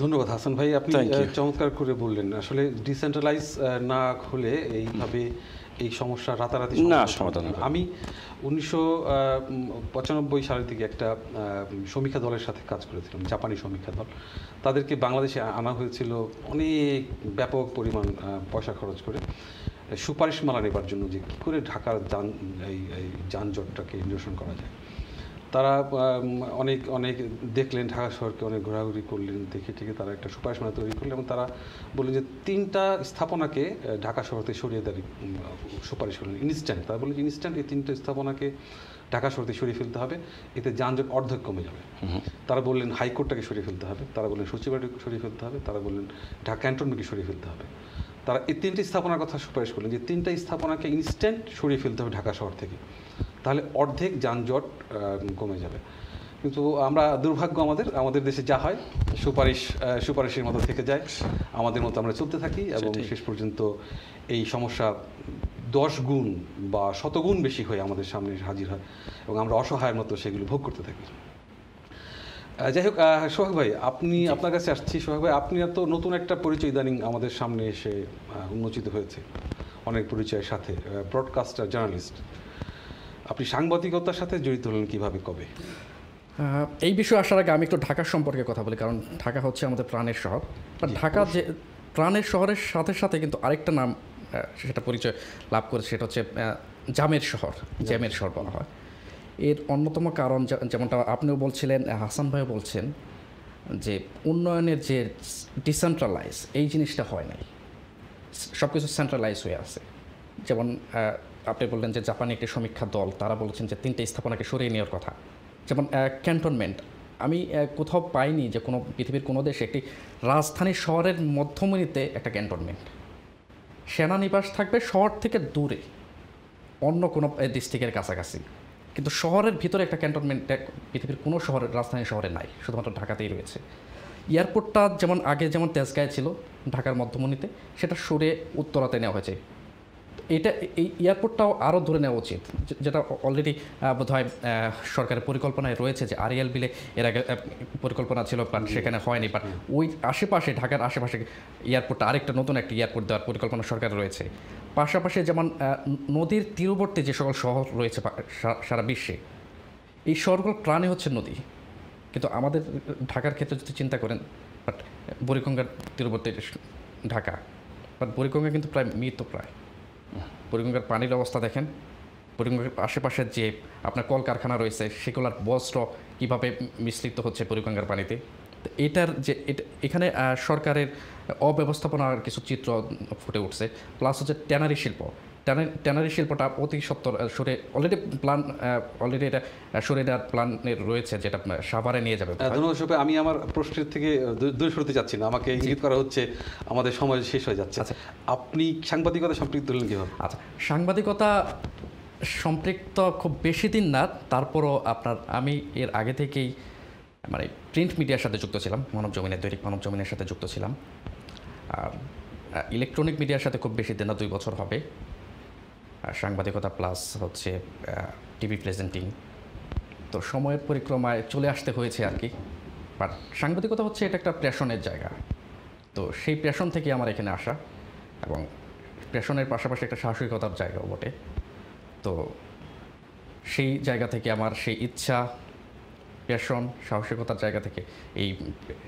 ধন্যবাদ হাসান ভাই, আপনি চমৎকার করে বললেন। আসলে ডিসেন্ট্রালাইজ না হলে এইভাবে এই সমস্যা রাতারাতি সমাধান হবে। আমি 1995 সালের দিকে একটা সমীক্ষা দলের সাথে কাজ করেছিলাম, জাপানি সমীক্ষা দল। তাদেরকে বাংলাদেশে আনা হয়েছিল অনেক ব্যাপক পরিমাণ পয়সা খরচ করে সুপারিশমালা নেবার জন্য, যে কী করে ঢাকার যানজটটাকে নিরসন করা যায়। তারা অনেক দেখলেন, ঢাকা শহরকে অনেক ঘোরাঘুরি করলেন, দেখে তারা একটা সুপারিশমালা তৈরি করলেন, এবং তারা বললেন যে 3টা স্থাপনাকে ঢাকা শহর থেকে সরিয়ে দেওয়ার সুপারিশ করলেন ইনস্ট্যান্ট। তারা বললেন যে ইনস্ট্যান্ট এই 3টা স্থাপনাকে ঢাকা শহর থেকে সরিয়ে ফেলতে হবে, এতে যানজট অর্ধেক কমে যাবে। তারা বললেন হাইকোর্টটাকে সরিয়ে ফেলতে হবে, তারা বললেন সচিবালয়কে সরিয়ে ফেলতে হবে, তারা বললেন ঢাকা ক্যান্টনমেন্টকে সরিয়ে ফেলতে হবে। তারা এই 3টি স্থাপনার কথা সুপারিশ করলেন যে 3টা স্থাপনাকে ইনস্ট্যান্ট সরিয়ে ফেলতে হবে ঢাকা শহর থেকে, তাহলে অর্ধেক যানজট কমে যাবে। কিন্তু আমরা দুর্ভাগ্য, আমাদের দেশে যা হয় সুপারিশের মতো থেকে যায়, আমাদের মতো আমরা চলতে থাকি, এবং শেষ পর্যন্ত এই সমস্যা 10 গুণ বা 100 গুণ বেশি হয়ে আমাদের সামনে হাজির হয়, এবং আমরা অসহায়ের মতো সেগুলো ভোগ করতে থাকি। যাই হোক, সোহাগ ভাই, আপনার কাছে আসছি। সোহাগ ভাই, আপনি তো নতুন একটা পরিচয় ইদানিং আমাদের সামনে এসে উন্মোচিত হয়েছে অনেক পরিচয়ের সাথে, ব্রডকাস্টার, জার্নালিস্ট। আপনি সাংবাদিকতার সাথে জড়িত হলেন কিভাবে, কবে? এই বিষয়ে আসার আগে আমি একটু ঢাকা সম্পর্কে কথা বলি, কারণ ঢাকা হচ্ছে আমাদের প্রাণের শহর। ঢাকা যে প্রাণের শহরের সাথে সাথে কিন্তু আরেকটা নাম সেটা পরিচয় লাভ করেছে, সেটা হচ্ছে জ্যামের শহর বলা হয়। এর অন্যতম কারণ, যেমনটা আপনিও বলছিলেন, হাসান ভাইও বলছেন, যে উন্নয়নের যে ডিসেন্ট্রালাইজ এই জিনিসটা হয় নাই, সব কিছু সেন্ট্রালাইজ হয়ে আছে। যেমন আপনি বললেন যে জাপানি একটি সমীক্ষা দল, তারা বলেছেন যে 3টে স্থাপনাকে সরিয়ে নেওয়ার কথা। যেমন ক্যান্টনমেন্ট, আমি কোথাও পাইনি যে কোনো পৃথিবীর কোনো দেশে একটি রাজধানী শহরের মধ্যমণিতে একটা ক্যান্টনমেন্ট, সেনানিবাস থাকবে শহর থেকে দূরে অন্য কোনো ডিস্ট্রিক্টের কাছাকাছি, কিন্তু শহরের ভিতরে একটা ক্যান্টনমেন্ট পৃথিবীর কোনো শহরের রাজধানী শহরে নাই, শুধুমাত্র ঢাকাতেই রয়েছে। এয়ারপোর্টটা যেমন আগে যেমন তেজগাঁয়ে ছিল ঢাকার মধ্যমণিতে, সেটা সরে উত্তরাতে নেওয়া হয়েছে। এই এয়ারপোর্টটাও আরও ধরে নেওয়া উচিত, যেটা অলরেডি বোধহয় সরকারের পরিকল্পনায় রয়েছে, যে আরিয়াল বিলে এর আগে পরিকল্পনা ছিল, বাট সেখানে হয়নি। বাট ওই আশেপাশে, ঢাকার আশেপাশে এয়ারপোর্টটা আরেকটা নতুন একটা এয়ারপোর্ট দেওয়ার পরিকল্পনা সরকারের রয়েছে। পাশাপাশি যেমন নদীর তীরবর্তী যে সকল শহর রয়েছে সারা বিশ্বে, এই শহরগুলোর প্রাণী হচ্ছে নদী। কিন্তু আমাদের ঢাকার ক্ষেত্রে যদি চিন্তা করেন, বাট বুড়িগঙ্গার তীরবর্তী ঢাকা, বাট বুড়িগঙ্গা কিন্তু প্রায় মৃত প্রায়। বুড়িগঙ্গার পানির অবস্থা দেখেন, বুড়িগঙ্গার আশেপাশের যে আপনার কলকারখানা রয়েছে সেগুলোর বস্ত্র কীভাবে মিশ্রিত হচ্ছে বুড়িগঙ্গার পানিতে। তো এটার যে এখানে সরকারের অব্যবস্থাপনার কিছু চিত্র ফুটে উঠছে। প্লাস হচ্ছে ট্যানারি শিল্প, ট্যানারি শিল্পটা অতি সত্তর সরে অলরেডি এটা সরে দেওয়ার প্ল্যানের রয়েছে, যেটা সাভারে নিয়ে যাবে। ধন্যবাদ। আমি আমার প্রশ্নের থেকে দূরে সরতে চাচ্ছি না, আমাকে ইঙ্গিত করা হচ্ছে আমাদের সময় শেষ হয়ে যাচ্ছে। আচ্ছা, আপনি সাংবাদিকতা সম্পৃক্ত হলেন কীভাবে? আচ্ছা, সাংবাদিকতা সম্পৃক্ত খুব বেশি দিন না, তারপরও আমি এর আগে থেকেই মানে প্রিন্ট মিডিয়ার সাথে যুক্ত ছিলাম, দৈনিক মানব জমিনের সাথে যুক্ত ছিলাম। আর ইলেকট্রনিক মিডিয়ার সাথে খুব বেশি দিন না, 2 বছর হবে। আর সাংবাদিকতা প্লাস হচ্ছে টিভি প্রেজেন্টিং, তো সময়ের পরিক্রমায় চলে আসতে হয়েছে আর কি। বাট সাংবাদিকতা হচ্ছে এটা একটা প্যাশনের জায়গা, তো সেই প্যাশন থেকে আমার এখানে আসা, এবং প্যাশনের পাশাপাশি একটা সাহসিকতার জায়গাও বটে। তো সেই জায়গা থেকে আমার সেই ইচ্ছা, প্যাশন, সাহসিকতার জায়গা থেকে এই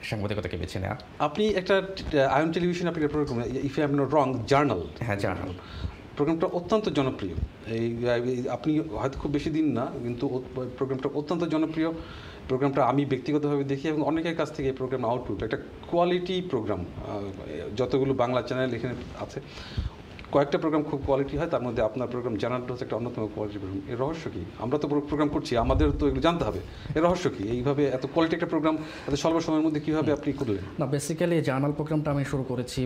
সাংবাদিকতাকে বেছে নেওয়া। আপনি একটা আয়ন টেলিভিশন, আপনি programme if I am not wrong journal, হ্যাঁ জার্নাল, প্রোগ্রামটা অত্যন্ত জনপ্রিয়। আপনি হয়তো খুব বেশি দিন না, কিন্তু প্রোগ্রামটা অত্যন্ত জনপ্রিয়। প্রোগ্রামটা আমি ব্যক্তিগতভাবে দেখি এবং অনেকের কাছ থেকে এই প্রোগ্রাম আউটপুট একটা কোয়ালিটি প্রোগ্রাম। যতগুলো বাংলা চ্যানেল এখানে আছে, কয়েকটা প্রোগ্রাম খুব কোয়ালিটি হয়, তার মধ্যে আপনার প্রোগ্রাম জানাটা হচ্ছে একটা অন্যতম কোয়ালিটি প্রোগ্রাম। এর রহস্য কি? আমরা তো প্রোগ্রাম করছি, আমাদের তো এগুলো জানতে হবে। এর রহস্য কি? এইভাবে এত কোয়ালিটি একটা প্রোগ্রাম এত স্বল্প সময়ের মধ্যে কীভাবে আপনি করলেন? না, বেসিক্যালি জার্নাল প্রোগ্রামটা আমি শুরু করেছি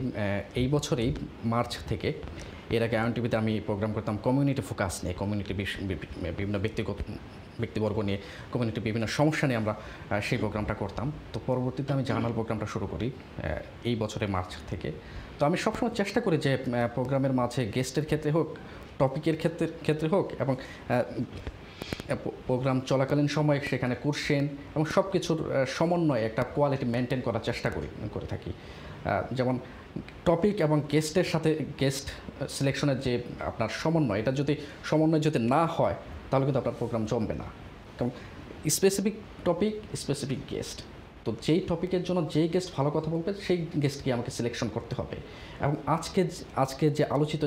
এই বছরেই মার্চ থেকে। এর আগে আয়ন টিভিতে আমি প্রোগ্রাম করতাম কমিউনিটি ফোকাস নিয়ে, কমিউনিটি বিভিন্ন ব্যক্তিবর্গ নিয়ে, কমিউনিটি বিভিন্ন সমস্যা নিয়ে আমরা সেই প্রোগ্রামটা করতাম। তো পরবর্তীতে আমি জার্নাল প্রোগ্রামটা শুরু করি এই বছরের মার্চ থেকে। তো আমি সবসময় চেষ্টা করি যে প্রোগ্রামের মাঝে গেস্টের ক্ষেত্রে হোক, টপিকের ক্ষেত্রে হোক, এবং প্রোগ্রাম চলাকালীন সময়ে সেখানে কোশ্চেন এবং সব কিছুর সমন্বয়ে একটা কোয়ালিটি মেনটেন করার চেষ্টা করে থাকি। যেমন টপিক এবং গেস্টের সাথে গেস্ট সিলেকশনের যে আপনার সমন্বয়, এটা যদি সমন্বয় যদি না হয় তাহলে কিন্তু আপনার প্রোগ্রাম জমবে না। কারণ স্পেসিফিক টপিক, স্পেসিফিক গেস্ট, তো যেই টপিকের জন্য যেই গেস্ট ভালো কথা বলবে সেই গেস্টকে আমাকে সিলেকশন করতে হবে। এবং আজকে যে আলোচিত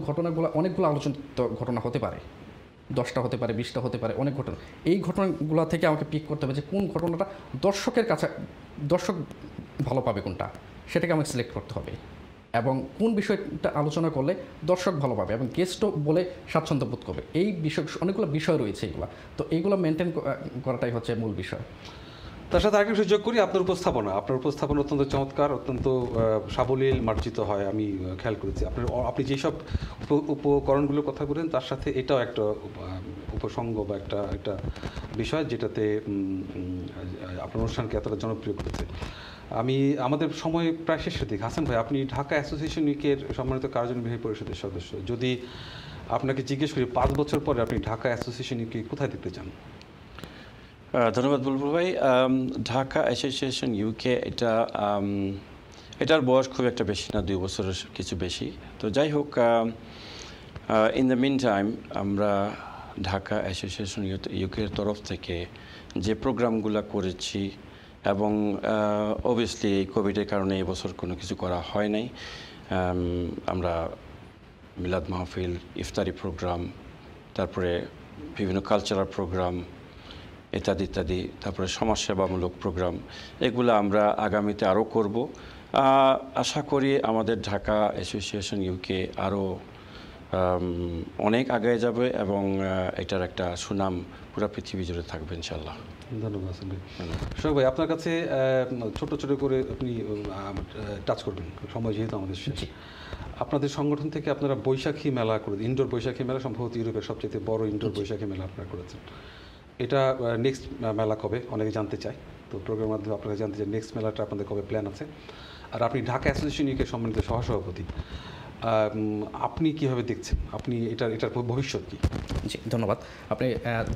ঘটনাগুলো অনেকগুলো আলোচিত ঘটনা হতে পারে, 10টা হতে পারে, 20টা হতে পারে, অনেক ঘটনা। এই ঘটনাগুলো থেকে আমাকে পিক করতে হবে যে কোন ঘটনাটা দর্শক ভালো পাবে, কোনটা সেটাকে আমাকে সিলেক্ট করতে হবে, এবং কোন বিষয়টা আলোচনা করলে দর্শক ভালো পাবে এবং গেস্টও বলে স্বাচ্ছন্দ্য বোধ করবে। এই বিষয় অনেকগুলো বিষয় রয়েছে, এইগুলো মেনটেন করাটাই হচ্ছে মূল বিষয়। তার সাথে আরেকটা সুযোগ করি, আপনার উপস্থাপনা অত্যন্ত চমৎকার, অত্যন্ত সাবলীল, মার্জিত হয়। আমি খেয়াল করেছি আপনি যেসব উপকরণগুলোর কথা বলেন তার সাথে এটাও একটা উপসঙ্গ বা একটা বিষয় যেটাতে আপনার অনুষ্ঠানকে এতটা জনপ্রিয় করেছে। আমাদের সময় প্রায় শেষের দিকে। হাসান ভাই, আপনি ঢাকা অ্যাসোসিয়েশন উইকের সম্মানিত কার্যনির্বাহী পরিষদের সদস্য। যদি আপনাকে জিজ্ঞেস করি 5 বছর পরে আপনি ঢাকা অ্যাসোসিয়েশন উইকে কোথায় দেখতে চান? ধন্যবাদ বুলবুল ভাই। ঢাকা অ্যাসোসিয়েশন ইউকে এটার বয়স খুব একটা বেশি না, 2 বছরের কিছু বেশি। তো যাই হোক, ইন দ্য মিন টাইম আমরা ঢাকা অ্যাসোসিয়েশন ইউকের তরফ থেকে যে প্রোগ্রামগুলো করেছি, এবং অবভিয়াসলি এই কোভিডের কারণে এবছর কোনো কিছু করা হয় নাই। আমরা মিলাদ মাহফিল, ইফতারি প্রোগ্রাম, তারপরে বিভিন্ন কালচারাল প্রোগ্রাম ইত্যাদি, তারপরে সমাজসেবামূলক প্রোগ্রাম, এগুলো আমরা আগামীতে আরও করব। আশা করি আমাদের ঢাকা অ্যাসোসিয়েশন ইউকে আরও অনেক আগে যাবে এবং এটার একটা সুনাম পুরো পৃথিবী জুড়ে থাকবে ইনশাল্লাহ। ধন্যবাদ হাসান ভাই। সোহাগ ভাই, আপনার কাছে ছোট ছোট করে আপনি টাচ করবেন, সময় যেহেতু আমাদের শেষ। আপনাদের সংগঠন থেকে আপনারা বৈশাখী মেলা করে, ইনডোর বৈশাখী মেলা, সম্ভবত ইউরোপের সবচেয়ে বড় ইনডোর বৈশাখী মেলা আপনারা করেছেন। এটা নেক্সট মেলা কবে অনেকে জানতে চায়, তো প্রোগ্রামের মাধ্যমে আপনারা জানতে চান নেক্সট মেলাটা আপনাদের কবে প্ল্যান আছে। আর আপনি ঢাকা অ্যাসোসিয়েশন ইউকের সম্মানিত সহসভাপতি, আপনি কিভাবে দেখছেন, আপনি এটার ভবিষ্যৎ কী? জি, ধন্যবাদ। আপনি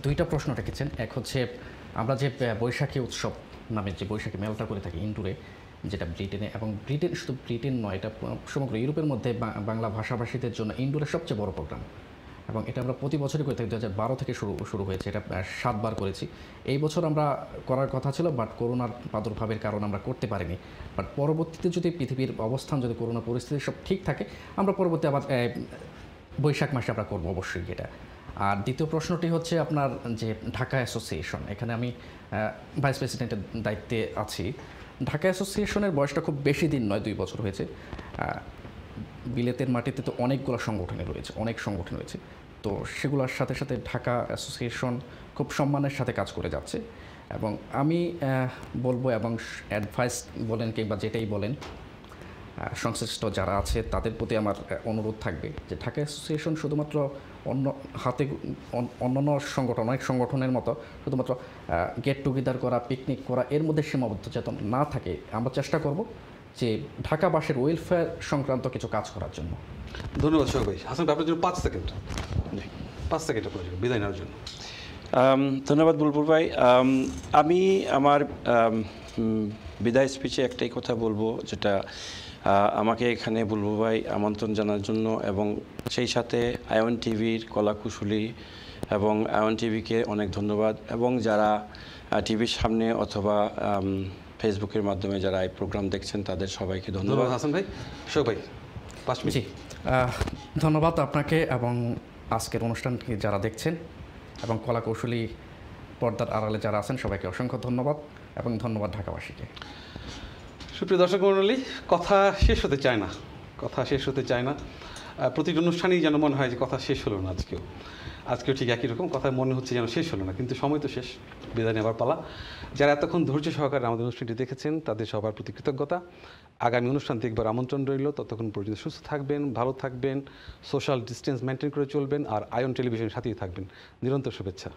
দুইটা প্রশ্ন রেখেছেন। এক হচ্ছে আমরা যে বৈশাখী উৎসব নামে যে বৈশাখী মেলাটা করে থাকি ইনডোরে, যেটা ব্রিটেনে, এবং ব্রিটেন শুধু ব্রিটেন নয়, এটা সমগ্র ইউরোপের মধ্যে বাংলা ভাষাভাষীদের জন্য ইনডোরের সবচেয়ে বড় প্রোগ্রাম, এবং এটা আমরা প্রতি বছরই করে থাকি। 2012 থেকে শুরু হয়েছে, এটা 7 বার করেছি। এই বছর আমরা করার কথা ছিল, বাট করোনার প্রাদুর্ভাবের কারণে আমরা করতে পারিনি। বাট পরবর্তীতে যদি পৃথিবীর অবস্থান, যদি করোনা পরিস্থিতি সব ঠিক থাকে, আমরা পরবর্তী আবার বৈশাখ মাসে আমরা করবো অবশ্যই এটা। আর দ্বিতীয় প্রশ্নটি হচ্ছে আপনার যে ঢাকা অ্যাসোসিয়েশন, এখানে আমি ভাইস প্রেসিডেন্টের দায়িত্বে আছি। ঢাকা অ্যাসোসিয়েশনের বয়সটা খুব বেশি দিন নয়, 2 বছর হয়েছে। বিলেতের মাটিতে তো অনেক সংগঠন রয়েছে, তো সেগুলোর সাথে সাথে ঢাকা অ্যাসোসিয়েশন খুব সম্মানের সাথে কাজ করে যাচ্ছে। এবং আমি বলবো, এবং অ্যাডভাইস বলেন কিংবা যেটাই বলেন, সংশ্লিষ্ট যারা আছে তাদের প্রতি আমার অনুরোধ থাকবে যে ঢাকা অ্যাসোসিয়েশন শুধুমাত্র অন্যান্য সংগঠন, অনেক সংগঠনের মতো শুধুমাত্র গেট টুগেদার করা, পিকনিক করা, এর মধ্যে সীমাবদ্ধ যাতে না থাকে। আমরা চেষ্টা করব যে ঢাকাবাসীর ওয়েলফেয়ার সংক্রান্ত কিছু কাজ করার জন্য। ধন্যবাদ সোহাগ ভাই। হাসান ভাই, আপনার জন্য 5 সেকেন্ড প্রয়োজন বিদায় নেওয়ার জন্য। ধন্যবাদ বুলবুল ভাই। আমি আমার বিদায় স্পিচে একটাই কথা বলবো, যেটা আমাকে এখানে বুলবুল ভাই আমন্ত্রণ জানার জন্য, এবং সেই সাথে আয়ন টিভির কলাকুশলী এবং আয়ন টিভিকে অনেক ধন্যবাদ, এবং যারা টিভির সামনে অথবা ফেসবুকের মাধ্যমে যারা এই প্রোগ্রাম দেখছেন তাদের সবাইকে ধন্যবাদ। হাসান ভাই। সোহাগ ভাই, 5 মিনিট। জি, ধন্যবাদ আপনাকে এবং আজকের অনুষ্ঠানকে যারা দেখছেন এবং কলাকৌশলী পর্দার আড়ালে যারা আছেন সবাইকে অসংখ্য ধন্যবাদ, এবং ধন্যবাদ ঢাকাবাসীকে। সুপ্রিয় দর্শক মণ্ডলী, কথা শেষ হতে চায় না। প্রতিটি অনুষ্ঠানেই যেন মনে হয় যে কথা শেষ হলো না। আজকেও ঠিক একই রকম কথা মনে হচ্ছে যেন শেষ হলো না, কিন্তু সময় তো শেষ, বিদায় নেবার পালা। যারা এতক্ষণ ধৈর্য সহকারে আমাদের অনুষ্ঠানটি দেখেছেন তাদের সবার প্রতি কৃতজ্ঞতা। আগামী অনুষ্ঠান দেখবার আমন্ত্রণ রইল। ততক্ষণ পর্যন্ত সুস্থ থাকবেন, ভালো থাকবেন, সোশ্যাল ডিস্টেন্স মেনটেন করে চলবেন, আর আয়ন টেলিভিশনের সাথেই থাকবেন। নিরন্তর শুভেচ্ছা।